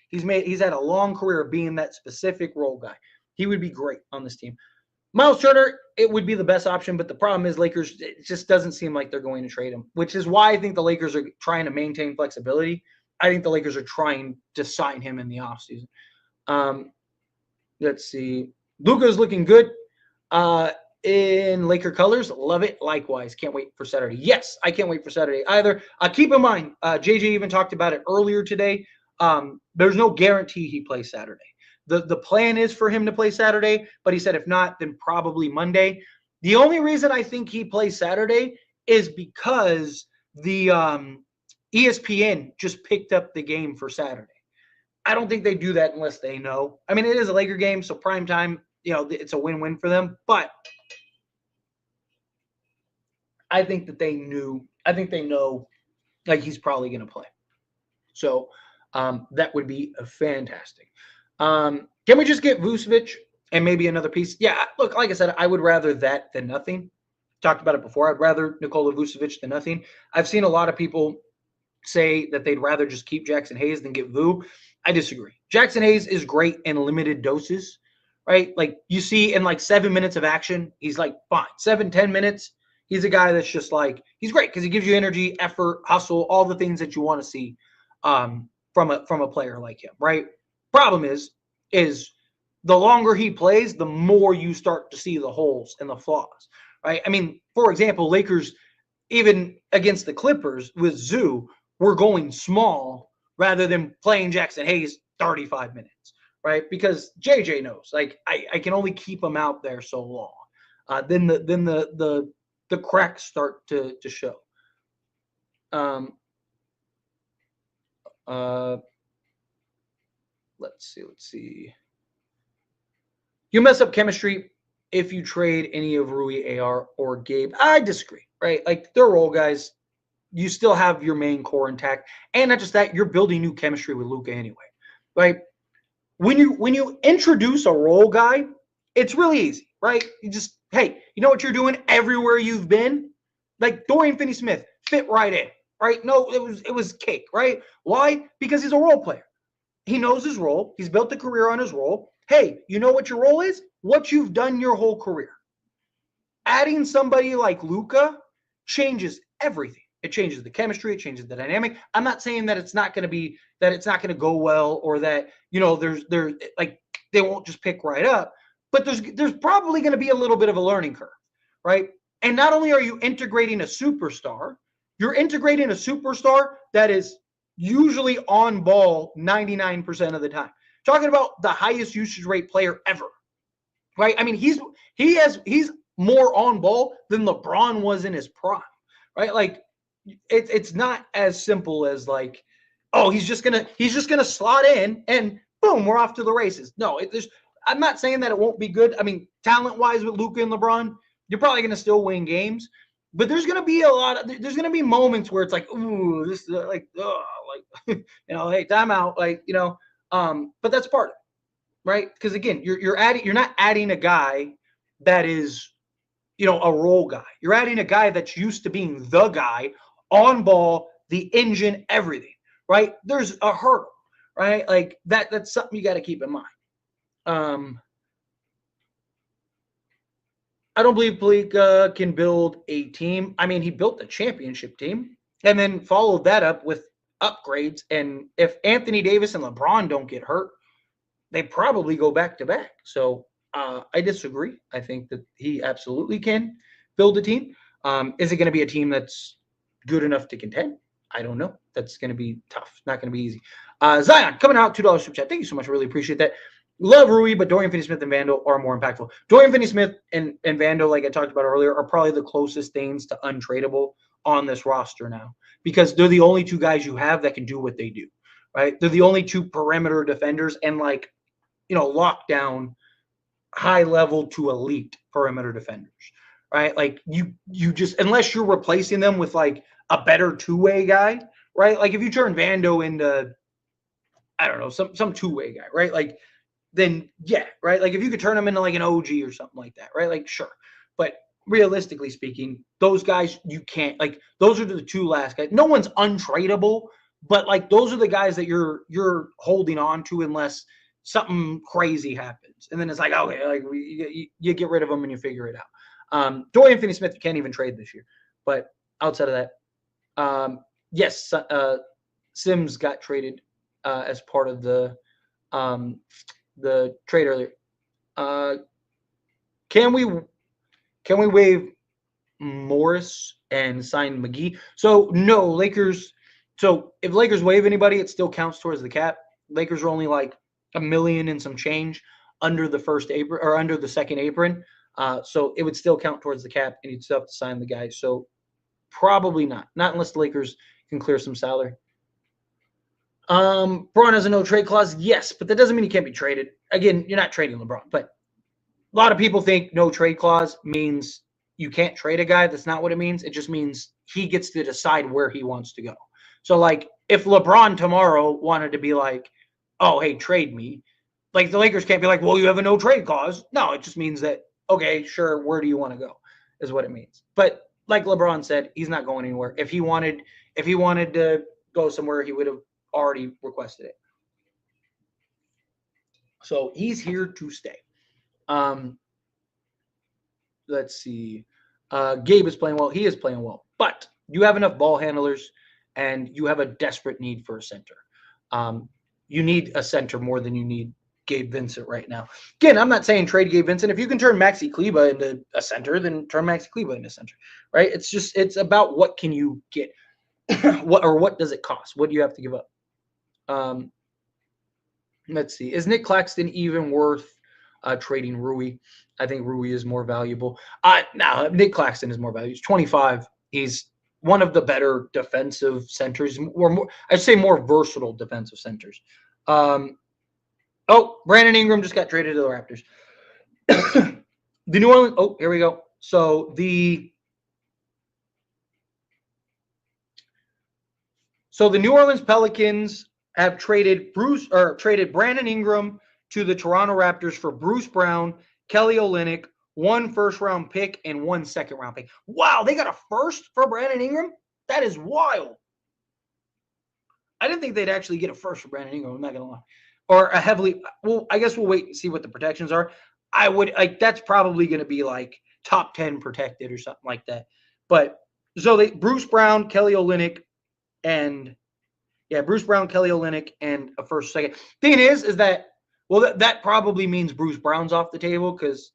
He's had a long career of being that specific role guy. He would be great on this team. Miles Turner, it would be the best option, but the problem is Lakers, it just doesn't seem like they're going to trade him, which is why I think the Lakers are trying to maintain flexibility. I think the Lakers are trying to sign him in the offseason. Let's see. Luka's looking good in Laker colors. Love it. Likewise. Can't wait for Saturday. Yes, I can't wait for Saturday either. Keep in mind, JJ even talked about it earlier today. There's no guarantee he plays Saturday. The plan is for him to play Saturday, but he said if not, then probably Monday. The only reason I think he plays Saturday is because the ESPN just picked up the game for Saturday. I don't think they do that unless they know. I mean, it is a Laker game, so prime time, it's a win-win for them. But I think that they knew. I think they know, like, he's probably going to play. So that would be fantastic. Can we just get Vucevic and maybe another piece? Yeah, look, like I said, I would rather that than nothing. Talked about it before. I'd rather Nikola Vucevic than nothing. I've seen a lot of people say that they'd rather just keep Jackson Hayes than get Vu. I disagree. Jackson Hayes is great in limited doses, right? Like you see in like 7 minutes of action, he's like fine. 7-10 minutes, he's a guy that's just like, he's great because he gives you energy, effort, hustle, all the things that you want to see from a player like him, right? Problem is the longer he plays, the more you start to see the holes and the flaws, right? I mean, for example, Lakers, even against the Clippers with Zoo, were going small rather than playing Jackson Hayes 35 minutes, right? Because JJ knows, like, I can only keep him out there so long. Then the cracks start to show. Uh, let's see. You mess up chemistry if you trade any of Rui, AR, or Gabe. I disagree, right? Like they're role guys. You still have your main core intact, and not just that, you're building new chemistry with Luka anyway, right? When you introduce a role guy, it's really easy, right? You just, hey, you know what you're doing everywhere you've been? Like Dorian Finney-Smith fit right in, right? No, it was cake, right? Why? Because he's a role player. He knows his role. He's built a career on his role. Hey, you know what your role is? What you've done your whole career. Adding somebody like Luka changes everything. It changes the chemistry. It changes the dynamic. I'm not saying that it's not going to go well, or that there's like they won't just pick right up, but there's probably going to be a little bit of a learning curve, right? And not only are you integrating a superstar, you're integrating a superstar that is usually on ball 99% of the time. Talking about the highest usage rate player ever, right? I mean, he's more on ball than LeBron was in his prime, right? Like it's not as simple as like, oh, he's just gonna slot in and boom, we're off to the races. No, I'm not saying that it won't be good. I mean, talent wise with Luka and LeBron, you're probably gonna still win games, but there's gonna be there's gonna be moments where it's like, ooh, this is like, hey, timeout, but that's part of it, right? Because again, you're not adding a guy that is a role guy. You're adding a guy that's used to being the guy on ball, the engine, everything, right? There's a hurdle, right? Like that's something you got to keep in mind. I don't believe Blake can build a team. I mean, he built a championship team and then followed that up with upgrades. And if Anthony Davis and LeBron don't get hurt, they probably go back to back. So I disagree. I think that he absolutely can build a team. Is it going to be a team that's good enough to contend? I don't know. That's going to be tough. Not going to be easy. Zion coming out, $2 super chat. Thank you so much. I really appreciate that. Love Rui, but Dorian Finney-Smith and Vando are more impactful. Dorian Finney-Smith and Vando, like I talked about earlier, are probably the closest things to untradeable on this roster now, because they're the only two guys you have that can do what they do, right? They're the only two perimeter defenders and lockdown high level to elite perimeter defenders, right? Like you just, unless you're replacing them with like a better two-way guy, right? Like if you turn Vando into, I don't know, some two-way guy, right? Like then yeah, right? Like if you could turn him into like an OG or something like that, right? Like sure. But realistically speaking, those guys you can't, like those are the two last guys. No one's untradeable, but like those are the guys that you're holding on to unless something crazy happens. And then it's like, okay, like you get rid of them and you figure it out. Dorian Finney-Smith, you can't even trade this year. But outside of that, yes, Sims got traded as part of the trade earlier. Can we waive Morris and sign McGee? So no, Lakers. So if Lakers waive anybody, it still counts towards the cap. Lakers are only like $1 million and some change under the first apron or under the second apron. So it would still count towards the cap, and you'd still have to sign the guy. So probably not unless the Lakers can clear some salary. Braun has a no trade clause. Yes, but that doesn't mean he can't be traded. Again, you're not trading LeBron, but a lot of people think no trade clause means you can't trade a guy. That's not what it means. It just means he gets to decide where he wants to go. So like if LeBron tomorrow wanted to be like, oh, hey, trade me, like the Lakers can't be like, well, you have a no trade clause. No, it just means that, okay, sure, where do you want to go is what it means. But like LeBron said, he's not going anywhere. If he wanted to go somewhere, he would have already requested it. So he's here to stay. Let's see. Gabe is playing well. He is playing well. But you have enough ball handlers, and you have a desperate need for a center. You need a center more than you need Gabe Vincent right now. Again, I'm not saying trade Gabe Vincent. If you can turn Maxi Kleber into a center, then turn Maxi Kleber into a center, right? It's about what can you get. what does it cost? What do you have to give up? Let's see. Is Nick Claxton even worth trading Rui? I think Rui is more valuable. No, Nick Claxton is more valuable. He's 25. He's one of the better defensive centers, or more, I'd say more versatile defensive centers. Oh, Brandon Ingram just got traded to the Raptors. The New Orleans. Oh, here we go. So the New Orleans Pelicans have traded Brandon Ingram to the Toronto Raptors for Bruce Brown, Kelly Olynyk, 1 first-round pick, and 1 second-round pick. Wow, they got a first for Brandon Ingram? That is wild. I didn't think they'd actually get a first for Brandon Ingram, I'm not going to lie. Or a heavily, well, I guess we'll wait and see what the protections are. I would, like, that's probably going to be, like, top 10 protected or something like that. But, so Bruce Brown, Kelly Olynyk, and, yeah, Bruce Brown, Kelly Olynyk, and a first, second. Thing is that, well, that probably means Bruce Brown's off the table, because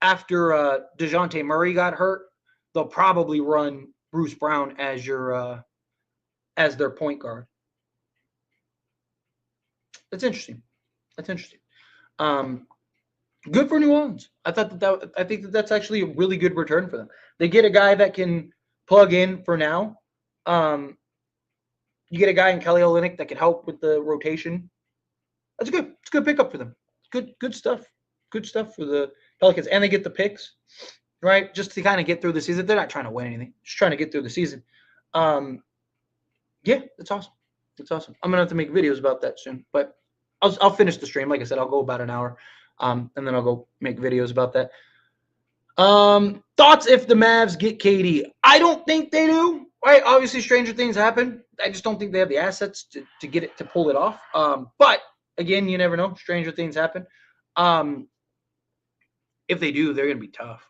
after DeJounte Murray got hurt, they'll probably run Bruce Brown as as their point guard. That's interesting. That's interesting. Good for New Orleans. I think that's actually a really good return for them. They get a guy that can plug in for now. You get a guy in Kelly Olynyk that can help with the rotation. That's good. It's a good pickup for them. Good stuff. Good stuff for the Pelicans. And they get the picks, right? Just to kind of get through the season. They're not trying to win anything. Just trying to get through the season. Yeah, that's awesome. That's awesome. I'm gonna have to make videos about that soon, but I'll finish the stream. Like I said, I'll go about an hour, and then I'll go make videos about that. Thoughts if the Mavs get KD? I don't think they do. Right? Obviously, stranger things happen. I just don't think they have the assets to get it, to pull it off. But again, you never know. Stranger things happen. If they do, they're gonna be tough,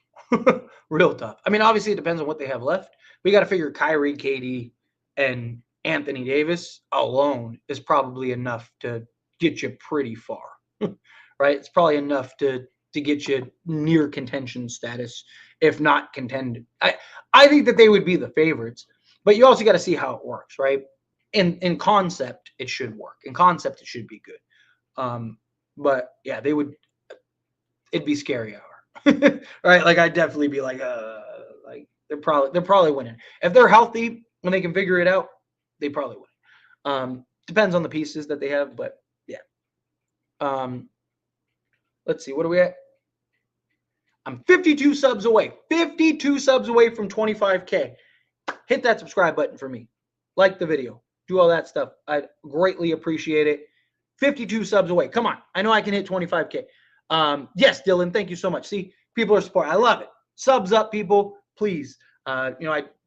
real tough. I mean, obviously, it depends on what they have left. We got to figure Kyrie, KD, and Anthony Davis alone is probably enough to get you pretty far, right? It's probably enough to get you near contention status, if not contend. I think that they would be the favorites, but you also got to see how it works, right? In concept, it should work. In concept, it should be good. But yeah, it'd be scary hour, right? Like I'd definitely be like they're probably winning. If they're healthy and they can figure it out, they probably win. Depends on the pieces that they have, but yeah. Let's see, what are we at? I'm 52 subs away. 52 subs away from 25K. Hit that subscribe button for me. Like the video. Do all that stuff. I'd greatly appreciate it. 52 subs away. Come on. I know I can hit 25K. Yes, Dylan, thank you so much. See, people are supporting. I love it. Subs up, people, please. I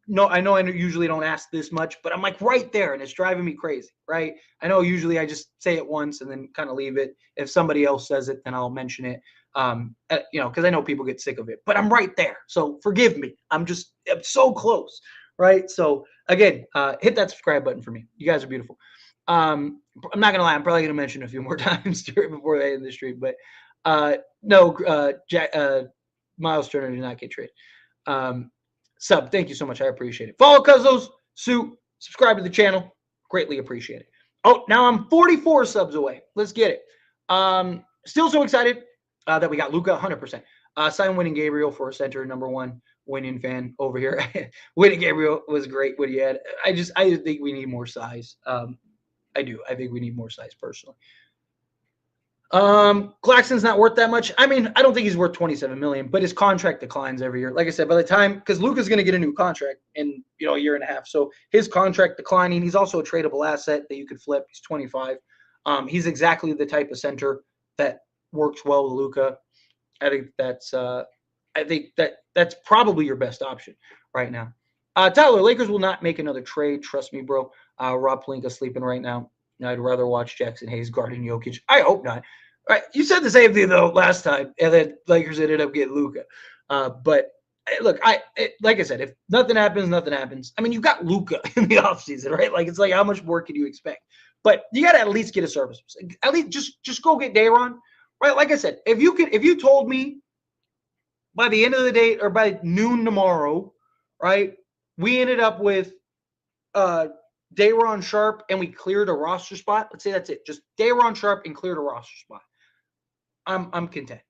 know I usually don't ask this much, but I'm like right there, and it's driving me crazy, right? I know usually I just say it once and then kind of leave it. If somebody else says it, then I'll mention it. Because I know people get sick of it, but I'm right there. So forgive me. I'm so close, right? So again, hit that subscribe button for me. You guys are beautiful. I'm not gonna lie. I'm probably gonna mention a few more times before they end the stream, but no, Miles Turner did not get traded. Sub, thank you so much. I appreciate it. Follow Cuzzo's Suit. Subscribe to the channel. Greatly appreciate it. Oh, now I'm 44 subs away. Let's get it. Still so excited that we got Luka 100%. Sign Winning Gabriel for a center, #1 winning fan over here. Winning Gabriel was great what he had. I think we need more size. I do. I think we need more size personally. Claxton's not worth that much. I mean, I don't think he's worth 27 million, but his contract declines every year. Like I said, by the time, because Luka's going to get a new contract in a year and a half, so his contract declining. He's also a tradable asset that you could flip. He's 25. He's exactly the type of center that works well with Luka. I think that's probably your best option right now. Tyler, Lakers will not make another trade. Trust me, bro. Rob Pelinka's sleeping right now. I'd rather watch Jackson Hayes guarding Jokic. I hope not. Right, you said the same thing though last time, and then Lakers ended up getting Luka. But look, like I said, if nothing happens, nothing happens. I mean, you've got Luka in the offseason, right? Like it's like how much more can you expect? But you got to at least get a service. At least just go get Dayron, right? Like I said, if you told me by the end of the day or by noon tomorrow, right, we ended up with Dayron Sharp and we cleared a roster spot. Let's say that's it. Just Dayron Sharp and cleared a roster spot. I'm content,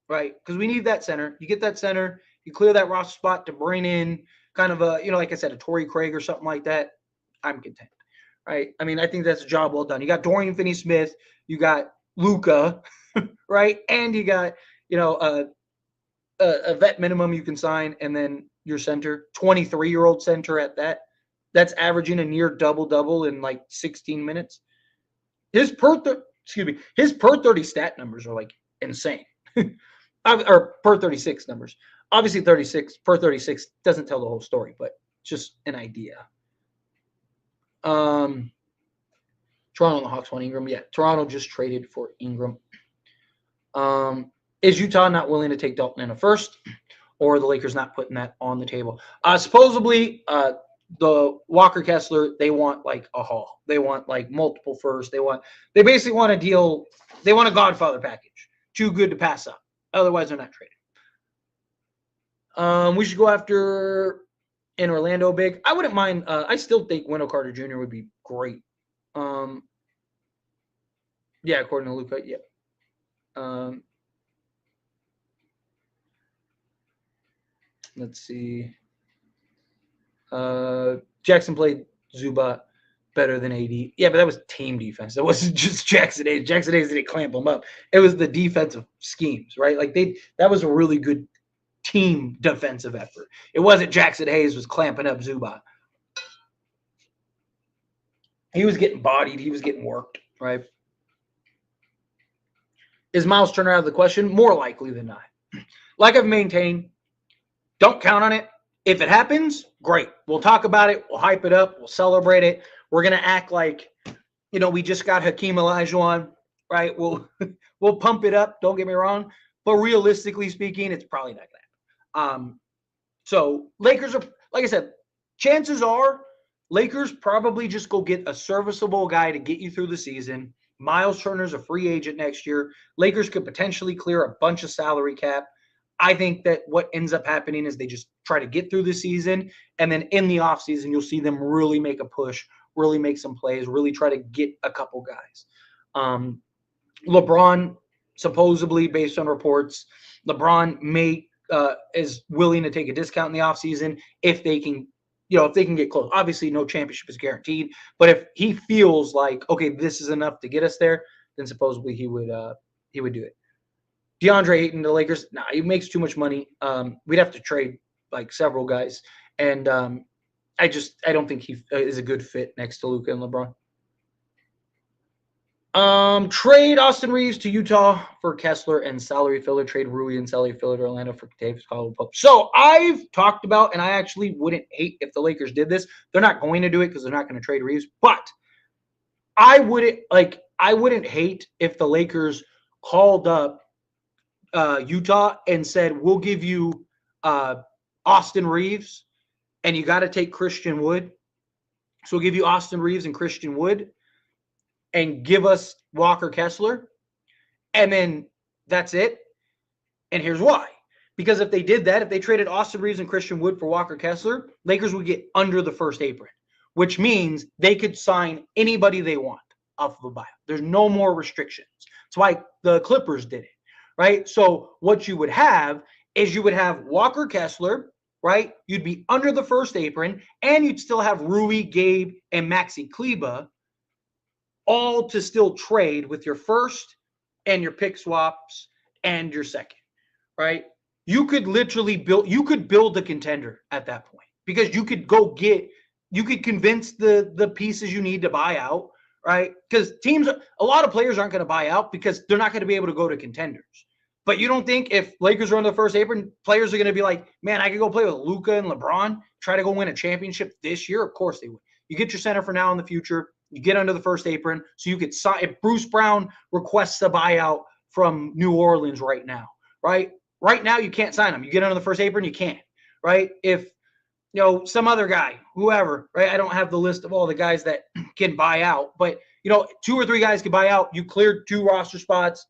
right? Because we need that center. You get that center, you clear that roster spot to bring in kind of a, like I said, a Torrey Craig or something like that, I'm content, right? I mean, I think that's a job well done. You got Dorian Finney-Smith, you got Luka, right? And you got, a vet minimum you can sign, and then your center, 23-year-old center at that, that's averaging a near double-double in like 16 minutes. His per 30 stat numbers are like insane. Or per 36 numbers. Obviously 36 per 36 doesn't tell the whole story, but just an idea. Toronto and the Hawks want Ingram. Yeah, Toronto just traded for Ingram. Is Utah not willing to take Dalton in a first, or the Lakers not putting that on the table? Supposedly, the Walker Kessler, they want like a haul. They want like multiple firsts. They basically want a deal. They want a Godfather package. Too good to pass up. Otherwise, they're not trading. We should go after in Orlando big. I wouldn't mind. I still think Wendell Carter Jr. would be great. Yeah, according to Luka, yeah. Let's see. Jackson played Zubac better than AD. Yeah, but that was team defense. That wasn't just Jackson Hayes. Jackson Hayes didn't clamp him up. It was the defensive schemes, right? Like that was a really good team defensive effort. It wasn't Jackson Hayes was clamping up Zubac. He was getting bodied. He was getting worked, right? Is Miles Turner out of the question? More likely than not. Like I've maintained, don't count on it. If it happens, great. We'll talk about it. We'll hype it up. We'll celebrate it. We're going to act like, we just got Hakeem Olajuwon, right? We'll pump it up. Don't get me wrong. But realistically speaking, it's probably not going to happen. So Lakers are, like I said, chances are Lakers probably just go get a serviceable guy to get you through the season. Miles Turner's a free agent next year. Lakers could potentially clear a bunch of salary cap. I think that what ends up happening is they just try to get through the season, and then in the offseason, you'll see them really make a push, really make some plays, really try to get a couple guys. LeBron, supposedly, based on reports, LeBron is willing to take a discount in the offseason if they can, if they can get close. Obviously, no championship is guaranteed, but if he feels like, okay, this is enough to get us there, then supposedly he would do it. DeAndre Ayton to the Lakers, he makes too much money. We'd have to trade like several guys, and I don't think he is a good fit next to Luka and LeBron. Trade Austin Reeves to Utah for Kessler and salary filler. Trade Rui and salary filler to Orlando for Davis Caldwell-Pope. So I've talked about, and I actually wouldn't hate if the Lakers did this. They're not going to do it because they're not going to trade Reeves, but I wouldn't hate if the Lakers called up Utah and said, we'll give you Austin Reeves, and you got to take Christian Wood. So we'll give you Austin Reeves and Christian Wood and give us Walker Kessler, and then that's it. And here's why. Because if they did that, if they traded Austin Reeves and Christian Wood for Walker Kessler, Lakers would get under the first apron, which means they could sign anybody they want off of a buyout. There's no more restrictions. That's why the Clippers did it. Right? So what you would have is you would have Walker Kessler, right? You'd be under the first apron, and you'd still have Rui, Gabe, and Maxi Kleba, all to still trade with your first and your pick swaps and your second, right? You could literally build a contender at that point, because you could convince the pieces you need to buy out, right? Because a lot of players aren't going to buy out because they're not going to be able to go to contenders. But you don't think if Lakers are on the first apron, players are going to be like, man, I could go play with Luka and LeBron, try to go win a championship this year? Of course they would. You get your center for now in the future. You get under the first apron, so you could sign. If Bruce Brown requests a buyout from New Orleans right now, right? Right now you can't sign him. You get under the first apron, you can't, right? If some other guy, whoever, right? I don't have the list of all the guys that can buy out, but 2 or 3 guys can buy out. You cleared 2 roster spots.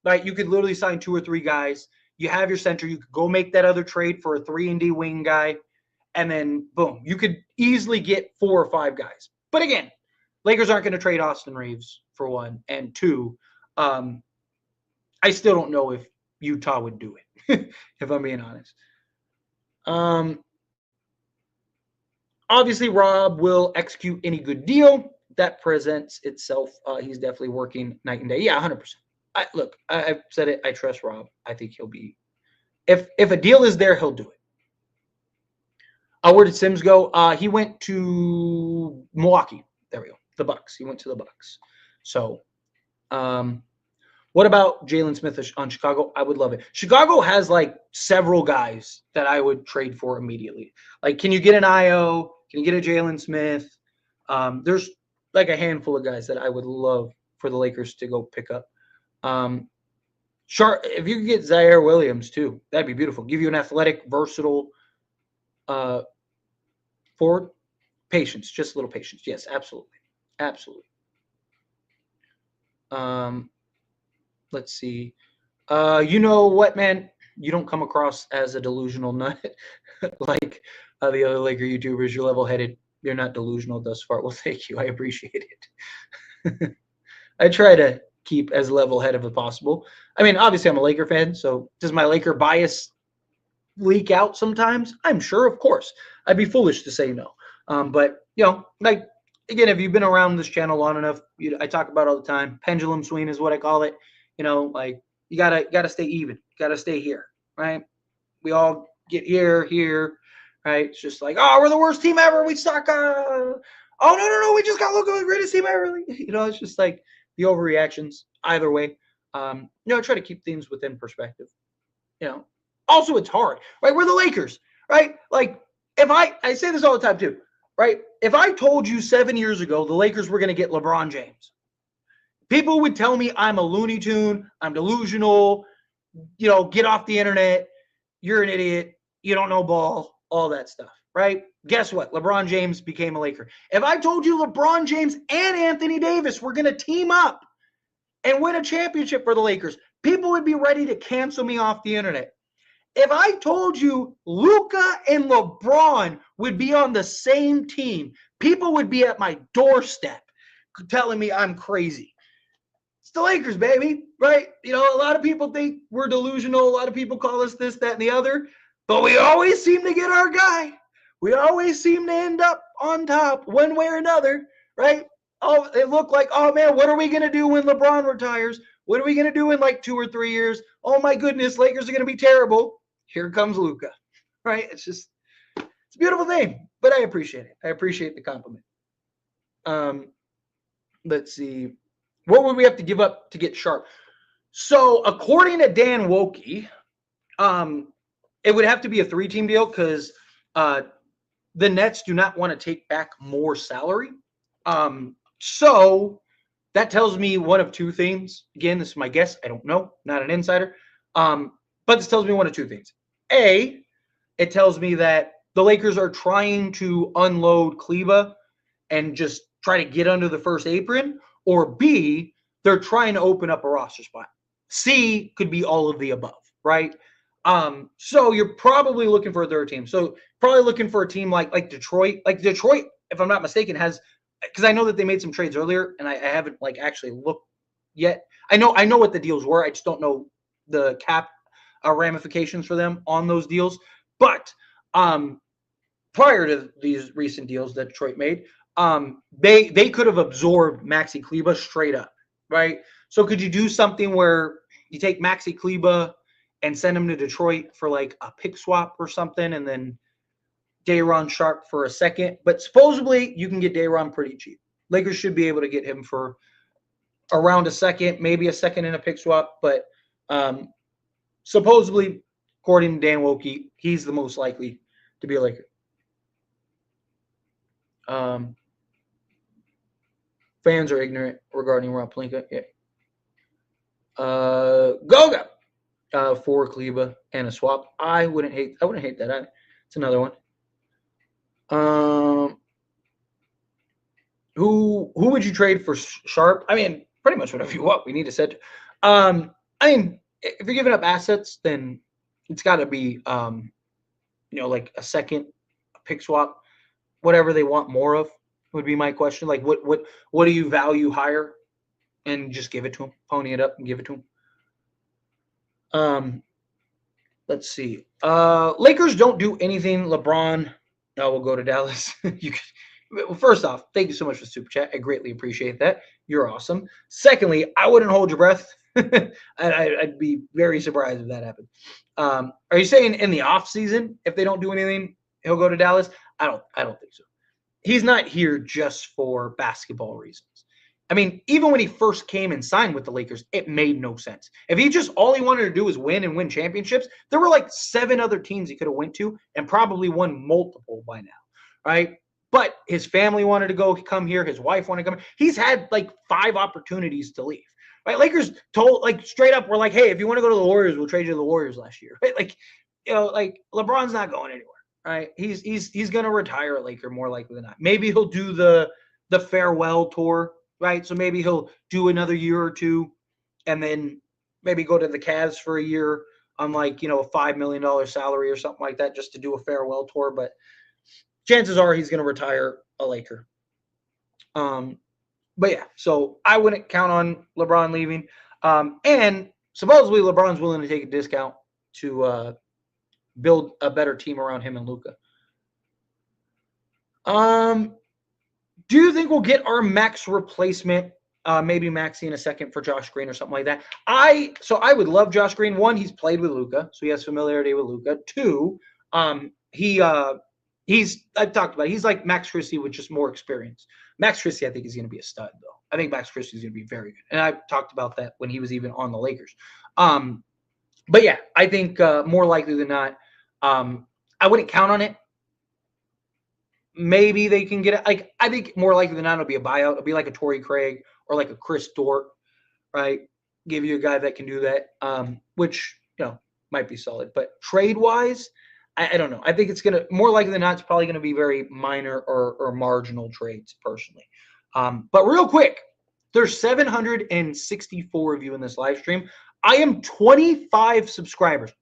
Right, you could literally sign 2 or 3 guys. You have your center. You could go make that other trade for a 3-and-D wing guy, and then boom, you could easily get 4 or 5 guys. But again, Lakers aren't going to trade Austin Reeves for 1, and 2. I still don't know if Utah would do it, if I'm being honest. Obviously, Rob will execute any good deal that presents itself. He's definitely working night and day. Yeah, 100%. Look, I've said it. I trust Rob. I think he'll be. If a deal is there, he'll do it. Where did Sims go? He went to Milwaukee. There we go. The Bucks. He went to the Bucks. So, what about Jalen Smith on Chicago? I would love it. Chicago has like several guys that I would trade for immediately. Like, can you get an IO? Can you get a Jalen Smith? There's like a handful of guys that I would love for the Lakers to go pick up. If you could get Zaire Williams too, that'd be beautiful. Give you an athletic, versatile forward. Patience, just a little patience. Yes, absolutely. Absolutely. Let's see. You know what, man? You don't come across as a delusional nut like the other Laker YouTubers. You're level-headed. You're not delusional thus far. Well, thank you. I appreciate it. I try to keep as level-headed as possible. I mean, obviously, I'm a Laker fan, so does my Laker bias leak out sometimes? I'm sure, of course. I'd be foolish to say no. But, you know, like, again, if you've been around this channel long enough, I talk about it all the time. Pendulum swing is what I call it. You know, like, you gotta stay even. Gotta stay here, right? We all get here, right? It's just like, oh, we're the worst team ever. We suck. Oh, no. We just got look at the greatest team ever. You know, it's just like the overreactions. Either way, you know, try to keep things within perspective. You know, also it's hard, right? We're the Lakers, right? Like, if I say this all the time too, right? If I told you 7 years ago the Lakers were going to get LeBron James, people would tell me I'm a Looney Tune, I'm delusional, you know, get off the internet, you're an idiot, you don't know ball, all that stuff, right? Guess what? LeBron James became a Laker. If I told you LeBron James and Anthony Davis were going to team up and win a championship for the Lakers, people would be ready to cancel me off the internet. If I told you Luka and LeBron would be on the same team, people would be at my doorstep telling me I'm crazy. It's the Lakers, baby, right? You know, a lot of people think we're delusional. A lot of people call us this, that, and the other. But we always seem to get our guy. We always seem to end up on top one way or another, right? Oh, it looked like, oh, man, what are we going to do when LeBron retires? What are we going to do in like 2 or 3 years? Oh, my goodness, Lakers are going to be terrible. Here comes Luka, right? It's a beautiful thing, but I appreciate it. I appreciate the compliment. Let's see. What would we have to give up to get Sharp? So according to Dan Wokey, it would have to be a 3-team deal because the Nets do not want to take back more salary. So that tells me one of 2 things. Again, this is my guess. I don't know. Not an insider. But this tells me one of 2 things. A, it tells me that the Lakers are trying to unload Kleba and just try to get under the first apron. Or B, they're trying to open up a roster spot. C could be all of the above, right? So you're probably looking for a 3rd team. So probably looking for a team like Detroit. Like Detroit, if I'm not mistaken, has, because I know that they made some trades earlier, and I haven't like actually looked yet. I know what the deals were. I just don't know the cap ramifications for them on those deals. But prior to these recent deals that Detroit made, they could have absorbed Maxi Kleba straight up, right? So could you do something where you take Maxi Kleba and send him to Detroit for like a pick swap or something, and then Day'Ron Sharpe for a second? But supposedly you can get Day'Ron pretty cheap. Lakers should be able to get him for around a second, maybe a second in a pick swap. But supposedly, according to Dan Wokey, he's the most likely to be a Laker. Fans are ignorant regarding Rob Pelinka. Yeah. Goga for Kleba and a swap. I wouldn't hate that either. It's another one. Who would you trade for Sharpe? I mean, pretty much whatever you want. We need to set. I mean, if you're giving up assets, then it's got to be, you know, like a second, a pick swap, whatever they want more of would be my question. Like, what do you value higher? And just give it to him, pony it up and give it to him. Let's see. Lakers don't do anything LeBron We'll go to Dallas. You could, well, first off, thank you so much for the super chat. I greatly appreciate that. You're awesome. Secondly, I wouldn't hold your breath. I'd be very surprised if that happened. Are you saying in the off season, if they don't do anything, he'll go to Dallas? I don't think so. He's not here just for basketball reasons. I mean, even when he first came and signed with the Lakers, it made no sense. If he just all he wanted to do was win and win championships, there were like 7 other teams he could have went to and probably won multiple by now, right? But his family wanted to go come here. His wife wanted to come. He's had like 5 opportunities to leave. Right? Lakers told like straight up, we're like, hey, if you want to go to the Warriors, we'll trade you to the Warriors last year. Right? Like, like LeBron's not going anywhere. Right? He's gonna retire a Laker more likely than not. Maybe he'll do the farewell tour, right? So maybe he'll do another year or two, and then maybe go to the Cavs for a year on like a $5 million salary or something like that, just to do a farewell tour. But chances are he's gonna retire a Laker. But yeah, so I wouldn't count on LeBron leaving. And supposedly LeBron's willing to take a discount to build a better team around him and Luka. Do you think we'll get our max replacement? Maybe Maxey in a second for Josh Green or something like that. I would love Josh Green. 1, he's played with Luka, so he has familiarity with Luka. 2, I've talked about it. He's like Max Christie with just more experience. Max Christie, I think, is going to be a stud, though. I think Max Christie is going to be very good. And I've talked about that when he was even on the Lakers. But yeah, I think more likely than not, I wouldn't count on it. Maybe they can get it. Like, I think more likely than not, it'll be a buyout. It'll be like a Torrey Craig or like a Chris Dort, right? Give you a guy that can do that, which, might be solid. But trade-wise, I don't know. I think it's going to, more likely than not, it's probably going to be very minor or marginal trades, personally. But real quick, there's 764 of you in this live stream. I am 25 subscribers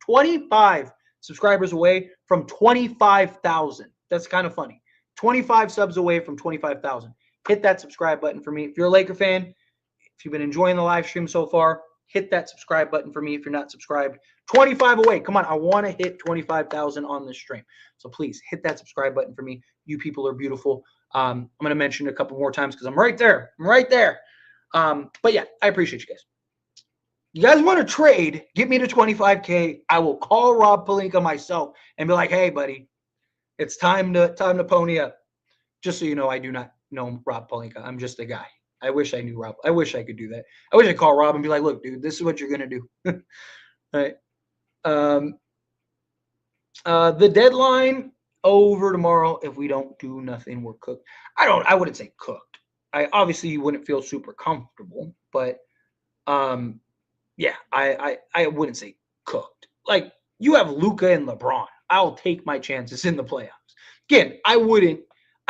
away from 25,000. That's kind of funny. 25 subs away from 25,000. Hit that subscribe button for me. If you're a Laker fan, if you've been enjoying the live stream so far, hit that subscribe button for me if you're not subscribed. 25 away. Come on. I want to hit 25,000 on this stream. So please hit that subscribe button for me. You people are beautiful. I'm going to mention it a couple more times because I'm right there. But yeah, I appreciate you guys. You guys want to trade, get me to 25K. I will call Rob Pelinka myself and be like, hey, buddy, it's time to pony up. Just so you know, I do not know Rob Pelinka. I'm just a guy. I wish I knew Rob. I wish I could do that. I wish I could call Rob and be like, look, dude, this is what you're going to do. All right. The deadline over tomorrow. If we don't do nothing, we're cooked. I wouldn't say cooked. Obviously you wouldn't feel super comfortable, but yeah, I wouldn't say cooked. Like, you have Luka and LeBron. I'll take my chances in the playoffs. Again, I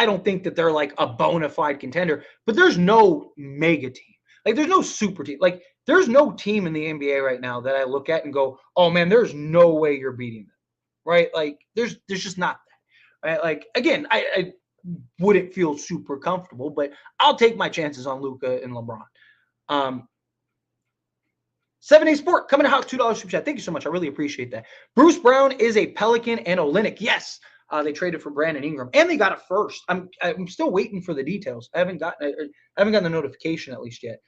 don't think that they're like a bona fide contender, but there's no mega team. Like, there's no super team. Like, there's no team in the NBA right now that I look at and go, oh man, there's no way you're beating them. Right? Like, there's just not that. Right? Like, again, I wouldn't feel super comfortable, but I'll take my chances on Luka and LeBron. 7A Sport coming out, $2 super chat. Thank you so much. I really appreciate that. Bruce Brown is a Pelican and Olynyk. Yes, they traded for Brandon Ingram and they got it first. I'm still waiting for the details. I haven't gotten the notification at least yet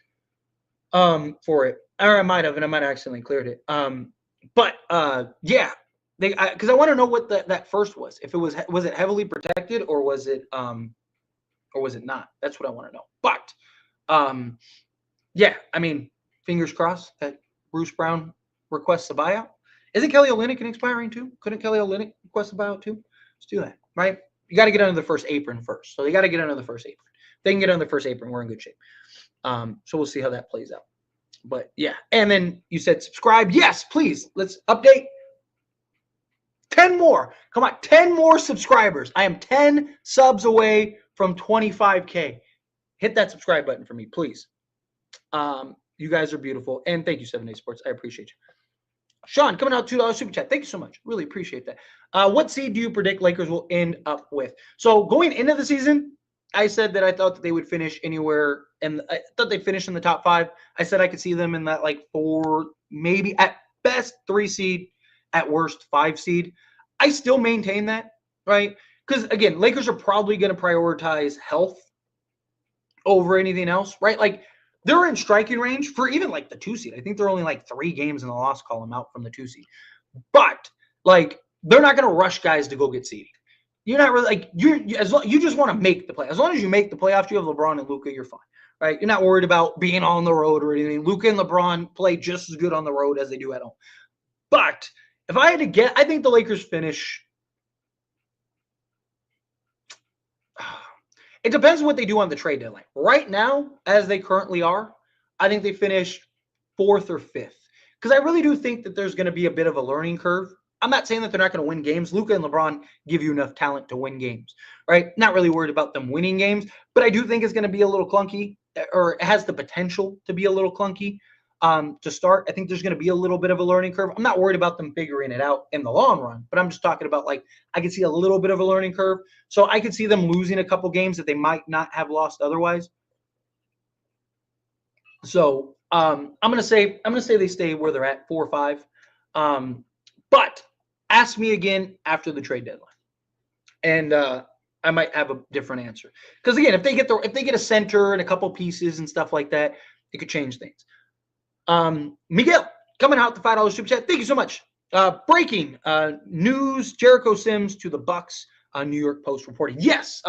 for it. Or I might have, and I might have accidentally cleared it. But yeah, because I want to know what that first was. If it was it heavily protected or was it not? That's what I want to know. But yeah, I mean, fingers crossed that Bruce Brown requests a buyout. Isn't Kelly Olynyk expiring too? Couldn't Kelly Olynyk request a buyout too? Let's do that, right? You got to get under the first apron first. So they got to get under the first apron. If they can get under the first apron, we're in good shape. So we'll see how that plays out. But yeah, and then you said subscribe. Yes, please. Let's update. 10 more. Come on, 10 more subscribers. I am 10 subs away from 25K. Hit that subscribe button for me, please. You guys are beautiful. And thank you, 7A Sports. I appreciate you. Sean, coming out, $2 super chat. Thank you so much. Really appreciate that. What seed do you predict Lakers will end up with? So going into the season, I said that I thought that they would finish anywhere, and I thought they'd finish in the top 5. I said I could see them in that like 4, maybe at best 3 seed, at worst 5 seed. I still maintain that, right? because again, Lakers are probably going to prioritize health over anything else, right? Like they're in striking range for even like the 2 seed. I think they're only like 3 games in the loss column out from the 2 seed. But like they're not going to rush guys to go get seeding. You're not really like you just want to make the play. As long as you make the playoffs, you have LeBron and Luka, you're fine. Right? You're not worried about being on the road or anything. Luka and LeBron play just as good on the road as they do at home. But if I had to get, I think the Lakers finish. It depends on what they do on the trade deadline. Right now, as they currently are, I think they finish 4th or 5th. Because I really do think that there's going to be a bit of a learning curve. I'm not saying that they're not going to win games. Luka and LeBron give you enough talent to win games, right? Not really worried about them winning games, but I do think it's going to be a little clunky, or it has the potential to be a little clunky to start. I think there's going to be a little bit of a learning curve. I'm not worried about them figuring it out in the long run, but I'm just talking about like I can see a little bit of a learning curve. So I could see them losing a couple games that they might not have lost otherwise. So I'm gonna say they stay where they're at, 4 or 5. But ask me again after the trade deadline, and I might have a different answer. Because again, if they get a center and a couple pieces and stuff like that, it could change things. Miguel coming out the $5 super chat. Thank you so much. Breaking news: Jericho Sims to the Bucks. New York Post reporting. Yes,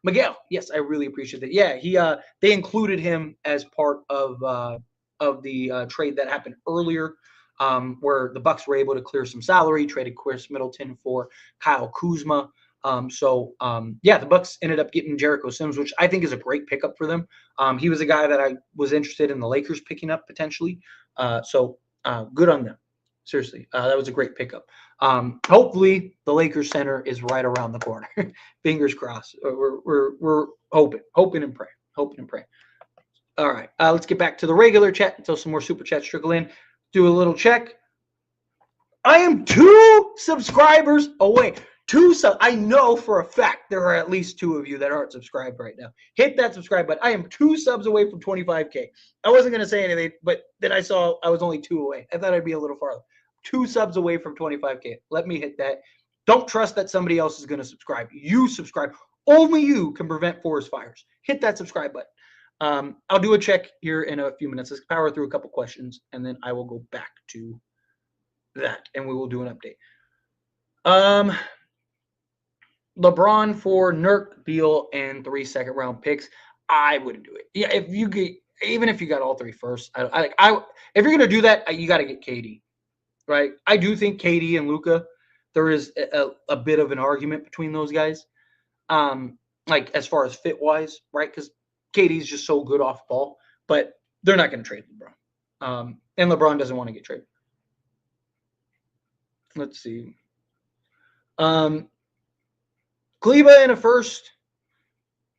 Miguel. Yes, I really appreciate that. Yeah, they included him as part of the trade that happened earlier, where the Bucks were able to clear some salary, traded Chris Middleton for Kyle Kuzma. The Bucks ended up getting Jericho Sims, which I think is a great pickup for them. He was a guy that I was interested in the Lakers picking up potentially. Good on them. Seriously, that was a great pickup. Hopefully, the Lakers center is right around the corner. Fingers crossed. We're hoping and pray. All right, let's get back to the regular chat until some more super chats trickle in. Do a little check. I am 2 subscribers away. 2 subs. I know for a fact there are at least 2 of you that aren't subscribed right now. Hit that subscribe button. I am 2 subs away from 25K. I wasn't going to say anything, but then I saw I was only 2 away. I thought I'd be a little farther. 2 subs away from 25K. Let me hit that. Don't trust that somebody else is going to subscribe. You subscribe. Only you can prevent forest fires. Hit that subscribe button. I'll do a check here in a few minutes. Let's power through a couple questions, and then I will go back to that, and we will do an update. LeBron for Nurk, Beal, and 3 second-round picks. I wouldn't do it. Yeah, even if you got all 3 first, if you're gonna do that, you got to get KD, right? I do think KD and Luka, there is a bit of an argument between those guys, like as far as fit wise, right? Because KD's just so good off ball, but they're not going to trade LeBron, and LeBron doesn't want to get traded. Let's see. Kleba in a first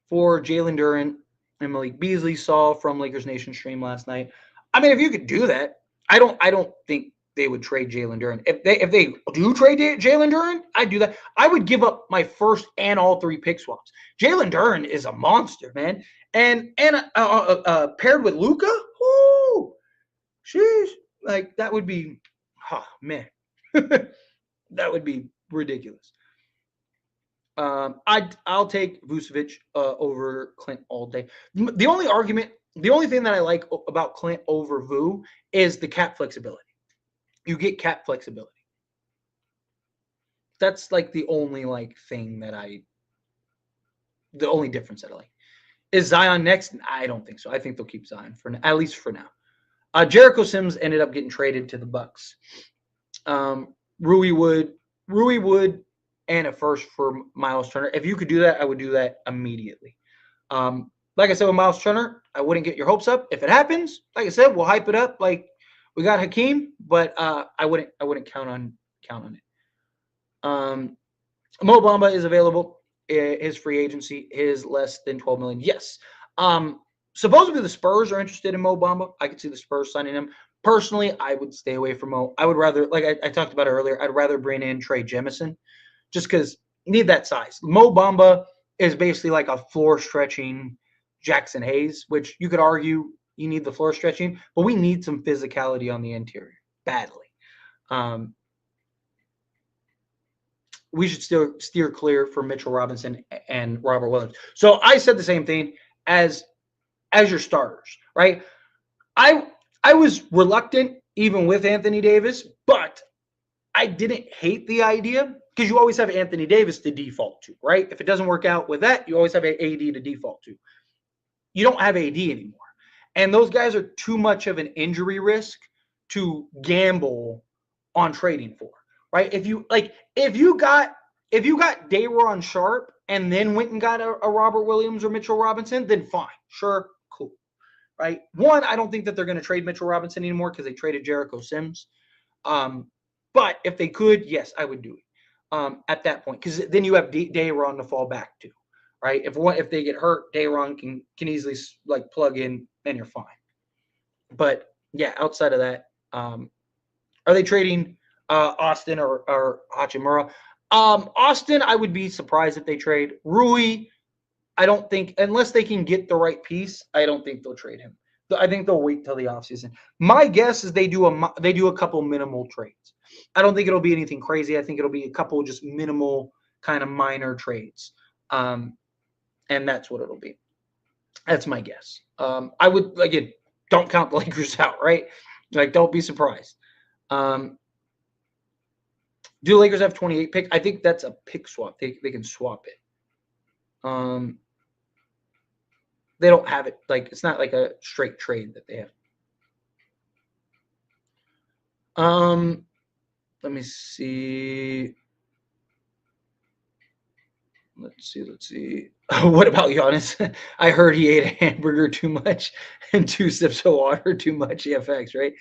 for Jalen Duren and Malik Beasley, saw from Lakers Nation stream last night. I mean, if you could do that, I don't think they would trade Jalen Duren. If they do trade Jalen Duren, I'd do that. I would give up my first and all 3 pick swaps. Jalen Duren is a monster, man. And paired with Luka, sheesh, like that would be, man, that would be ridiculous. I'll take Vucevic over Clint all day. The only thing that I like about Clint over Vu is the cap flexibility. You get cap flexibility. That's like the only thing that the only difference that I like. Is Zion next? I don't think so. I think they'll keep Zion at least for now. Jericho Sims ended up getting traded to the Bucks. Rui Wood, and a first for Miles Turner. If you could do that, I would do that immediately. Like I said with Miles Turner, I wouldn't get your hopes up. If it happens, like I said, we'll hype it up like we got Hakeem, but I wouldn't count on it. Mo Bamba is available. His free agency is less than $12 million. Yes. Supposedly the Spurs are interested in Mo Bamba. I could see the Spurs signing him. Personally, I would stay away from Mo. I would rather, like I talked about earlier, I'd rather bring in Trey Jemison just because you need that size. Mo Bamba is basically like a floor stretching Jackson Hayes, which you could argue you need the floor stretching, but we need some physicality on the interior badly. we should still steer clear for Mitchell Robinson and Robert Williams. So I said the same thing as your starters, right? I I was reluctant even with Anthony Davis, but I didn't hate the idea because you always have Anthony Davis to default to, right? If it doesn't work out with that, you always have AD to default to. You don't have AD anymore. And those guys are too much of an injury risk to gamble on trading for, right? If you got Day'Ron Sharpe and then went and got a Robert Williams or Mitchell Robinson, then fine, sure, cool, right? One, I don't think that they're going to trade Mitchell Robinson anymore because they traded Jericho Sims. But if they could, yes, I would do it at that point because then you have Day'Ron to fall back to, right? If they get hurt, Day'Ron can easily like plug in and you're fine. But yeah, outside of that, are they trading Austin or Hachimura? Austin, I would be surprised if they trade. Rui, I don't think, unless they can get the right piece, I don't think they'll trade him. I think they'll wait till the offseason. My guess is they do a couple minimal trades. I don't think it'll be anything crazy. I think it'll be a couple just minimal kind of minor trades. And that's what it'll be. That's my guess. I would, again, don't count the Lakers out, right? Like, don't be surprised. Do the Lakers have 28 pick? I think that's a pick swap. They can swap it. They don't have it. Like, it's not like a straight trade that they have. Let me see. Let's see. What about Giannis? I heard he ate a hamburger too much and 2 sips of water too much. EFX, right?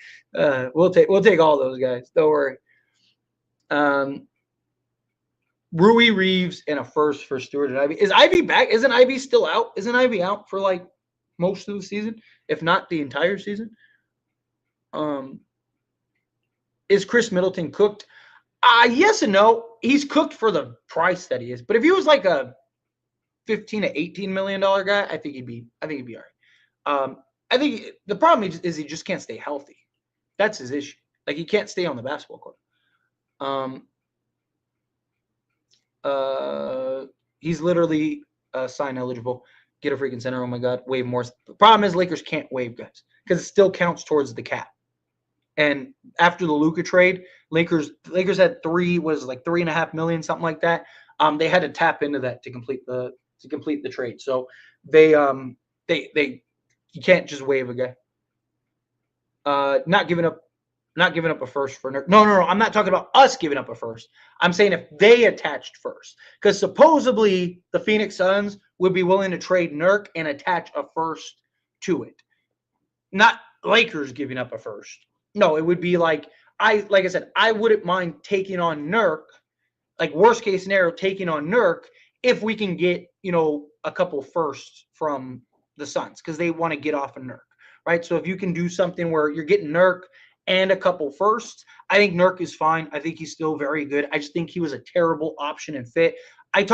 We'll take all those guys. Don't worry. Rui Reeves and a first for Stewart and Ivy. Is Ivy back? Isn't Ivy still out? Isn't Ivy out for like most of the season, if not the entire season? Is Chris Middleton cooked? Yes and no. He's cooked for the price that he is. But if he was like a $15 to $18 million guy, I think he'd be all right. I think the problem is he just can't stay healthy. That's his issue. Like, he can't stay on the basketball court. He's literally sign eligible. Get a freaking center. Oh my God, waive more. The problem is Lakers can't waive guys because it still counts towards the cap. And after the Luka trade, Lakers had $3.5 million, something like that. They had to tap into that to complete the trade. So they you can't just waive a guy. Not giving up a first for Nurk. No. I'm not talking about us giving up a first. I'm saying if they attached first, because supposedly the Phoenix Suns would be willing to trade Nurk and attach a first to it. Not Lakers giving up a first. No, it would be like I said, I wouldn't mind taking on Nurk, like worst case scenario, taking on Nurk if we can get, a couple firsts from the Suns because they want to get off of Nurk, right? So if you can do something where you're getting Nurk and a couple firsts, I think Nurk is fine. I think he's still very good. I just think he was a terrible option and fit. I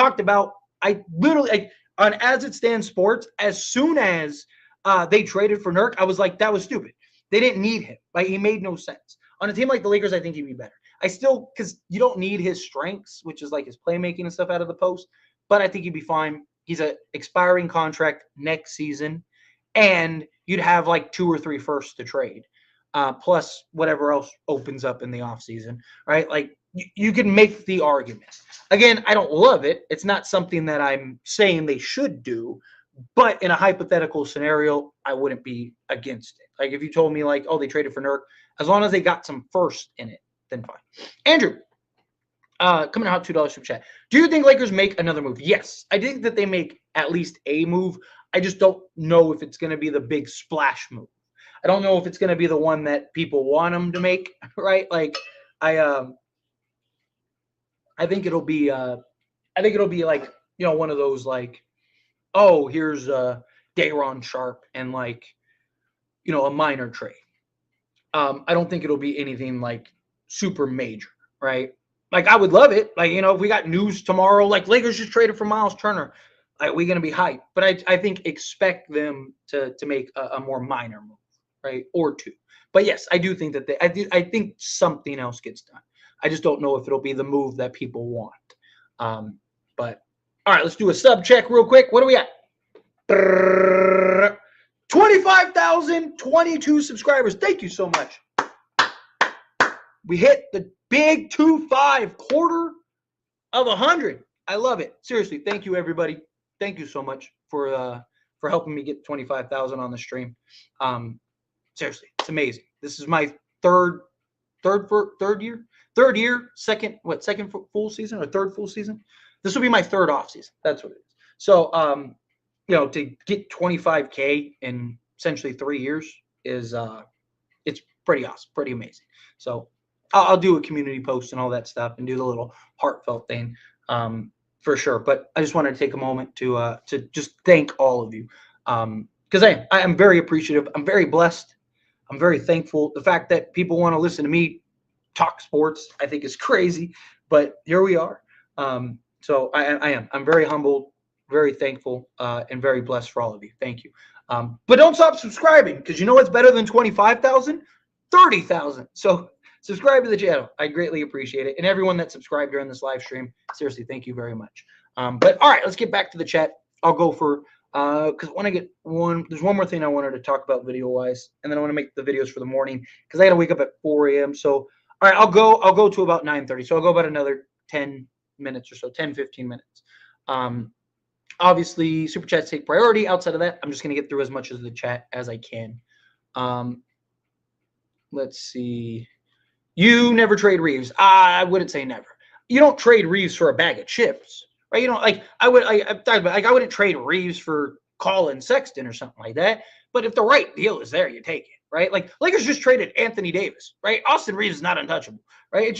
literally on As It Stands Sports, as soon as they traded for Nurk, I was like, that was stupid. They didn't need him. Like, he made no sense. On a team like the Lakers, I think he'd be better. Because you don't need his strengths, which is like his playmaking and stuff out of the post, but I think he'd be fine. He's an expiring contract next season, and you'd have like 2 or 3 firsts to trade, plus whatever else opens up in the offseason, right? Like, you can make the argument. Again, I don't love it. It's not something that I'm saying they should do, but in a hypothetical scenario, I wouldn't be against it. Like, if you told me, like, oh, they traded for Nurk, as long as they got some first in it, then fine. Andrew, coming out $2 super chat. Do you think Lakers make another move? Yes. I think that they make at least a move. I just don't know if it's going to be the big splash move. I don't know if it's going to be the one that people want them to make, right? Like, I think it'll be like, one of those, like, oh, here's Day'Ron Sharpe and, like, a minor trade. I don't think it'll be anything like super major, right? Like, I would love it. Like, if we got news tomorrow, like Lakers just traded for Miles Turner, like, we're going to be hyped. But I think expect them to make a more minor move, right? Or 2. But yes, I do think that I think something else gets done. I just don't know if it'll be the move that people want. But all right, let's do a sub check real quick. What do we got? 25,022 subscribers. Thank you so much. We hit the big 2.5 quarter of 100. I love it. Seriously, thank you everybody. Thank you so much for helping me get 25,000 on the stream. Seriously, it's amazing. This is my third year, second full season or third full season. This will be my third off season. That's what it is. So, to get 25K in essentially 3 years is it's pretty awesome, pretty amazing. So I'll do a community post and all that stuff and do the little heartfelt thing for sure. But I just wanted to take a moment to just thank all of you because I am very appreciative. I'm very blessed. I'm very thankful. The fact that people want to listen to me talk sports, I think is crazy, but here we are. So I'm very humbled, very thankful, and very blessed for all of you. Thank you. But don't stop subscribing because you know what's better than 25,000? 30,000. So subscribe to the channel. I greatly appreciate it. And everyone that subscribed during this live stream, seriously, thank you very much. But all right, let's get back to the chat. I'll go for because when I get there's one more thing I wanted to talk about video wise, and then I want to make the videos for the morning because I got to wake up at 4 a.m. So all right, I'll go to about 9:30. So I'll go about another 10 minutes or so, 10, 15 minutes. Obviously, super chats take priority. Outside of that, I'm just going to get through as much of the chat as I can. Let's see. You never trade Reeves. I wouldn't say never. You don't trade Reeves for a bag of chips, right? You don't like. I wouldn't trade Reeves for Colin Sexton or something like that. But if the right deal is there, you take it, right? Like Lakers just traded Anthony Davis, right? Austin Reeves is not untouchable, right?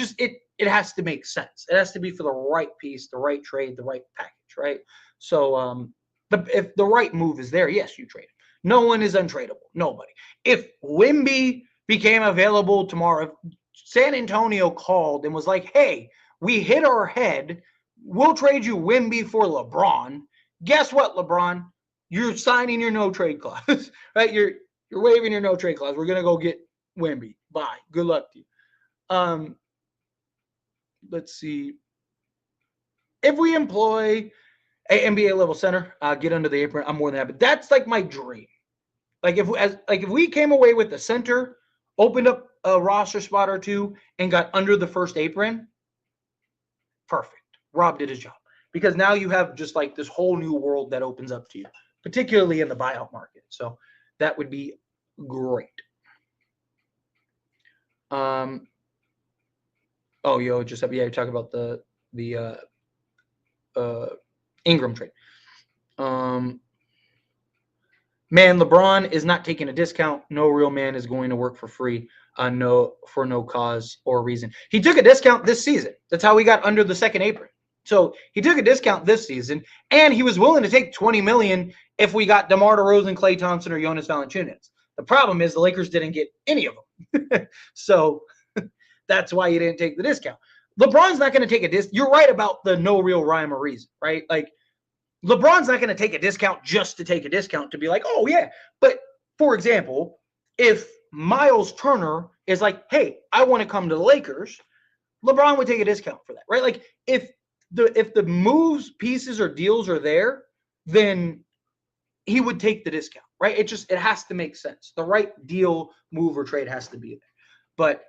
It has to make sense. It has to be for the right piece, the right trade, the right package, right? So, if the right move is there, yes, you trade it. No one is untradeable. Nobody. If Wemby became available tomorrow, if San Antonio called and was like, hey, we hit our head, we'll trade you Wemby for LeBron. Guess what, LeBron? You're signing your no trade clause, right? You're waiving your no trade clause. We're gonna go get Wemby. Bye. Good luck to you. Let's see. If we employ an NBA level center, get under the apron, I'm more than happy. That's like my dream. Like if we came away with the center, opened up a roster spot or two, and got under the first apron, perfect. Rob did his job. Because now you have just like this whole new world that opens up to you, particularly in the buyout market. So that would be great. You talk about the Ingram trade. Man, LeBron is not taking a discount. No real man is going to work for free, for no cause or reason. He took a discount this season. That's how he got under the second apron. So he took a discount this season, and he was willing to take $20 million if we got DeMar DeRozan, Klay Thompson, or Jonas Valanciunas. The problem is the Lakers didn't get any of them. So that's why he didn't take the discount. LeBron's not going to take a discount. You're right about the no real rhyme or reason, right? Like, LeBron's not going to take a discount just to take a discount to be like, oh, yeah. But, for example, if Miles Turner is like, hey, I want to come to the Lakers, LeBron would take a discount for that, right? Like, if the moves, pieces, or deals are there, then he would take the discount, right? It has to make sense. The right deal, move, or trade has to be there. But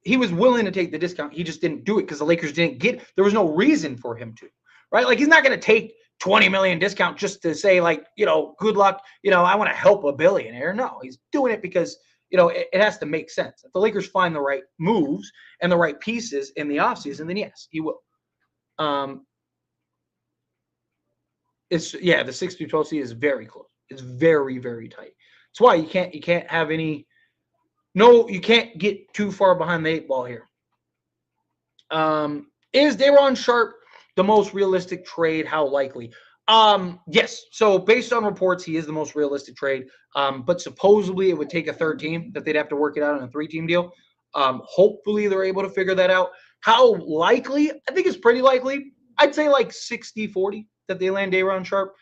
he was willing to take the discount. He just didn't do it because the Lakers there was no reason for him to, right? Like, he's not going to take $20 million discount just to say, like, good luck, I want to help a billionaire. No, he's doing it because, it has to make sense. If the Lakers find the right moves and the right pieces in the offseason, then yes, he will. The 6 through 12 seed is very close. It's very, very tight. That's why you can't have you can't get too far behind the 8 ball here. Is Day'Ron Sharpe the most realistic trade? How likely? Yes. So based on reports, he is the most realistic trade. But supposedly it would take a third team that they'd have to work it out in a 3-team deal. Hopefully they're able to figure that out. How likely? I think it's pretty likely. I'd say like 60-40 that they land Day'Ron Sharpe.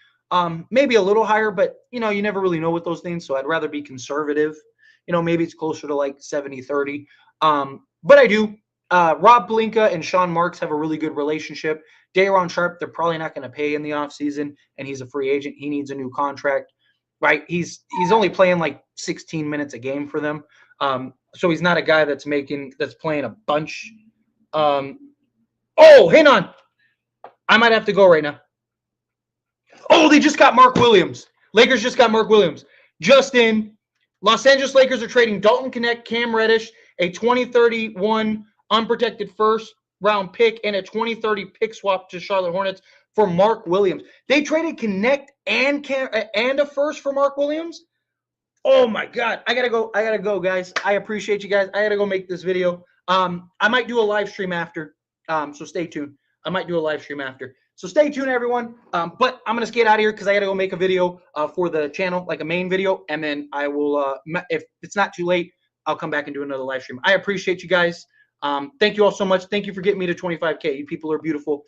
Maybe a little higher, but you never really know with those things. So I'd rather be conservative. Maybe it's closer to like 70-30. But I do. Rob Pelinka and Sean Marks have a really good relationship. Day'Ron Sharpe, they're probably not going to pay in the offseason, and he's a free agent. He needs a new contract, right? He's only playing like 16 minutes a game for them, so he's not a guy that's playing a bunch. Oh, hang on, I might have to go right now. Oh, they just got Mark Williams. Lakers just got Mark Williams. Just in, Los Angeles Lakers are trading Dalton Knecht, Cam Reddish, a 2031 unprotected first round pick, and a 2030 pick swap to Charlotte Hornets for Mark Williams. They traded Knecht and a first for Mark Williams. Oh my God. I gotta go, guys. I appreciate you guys. I gotta go make this video. I might do a live stream after. So stay tuned. I might do a live stream after. So stay tuned, everyone. But I'm going to skate out of here because I got to go make a video for the channel, like a main video. And then I will, if it's not too late, I'll come back and do another live stream. I appreciate you guys. Thank you all so much. Thank you for getting me to 25K. You people are beautiful.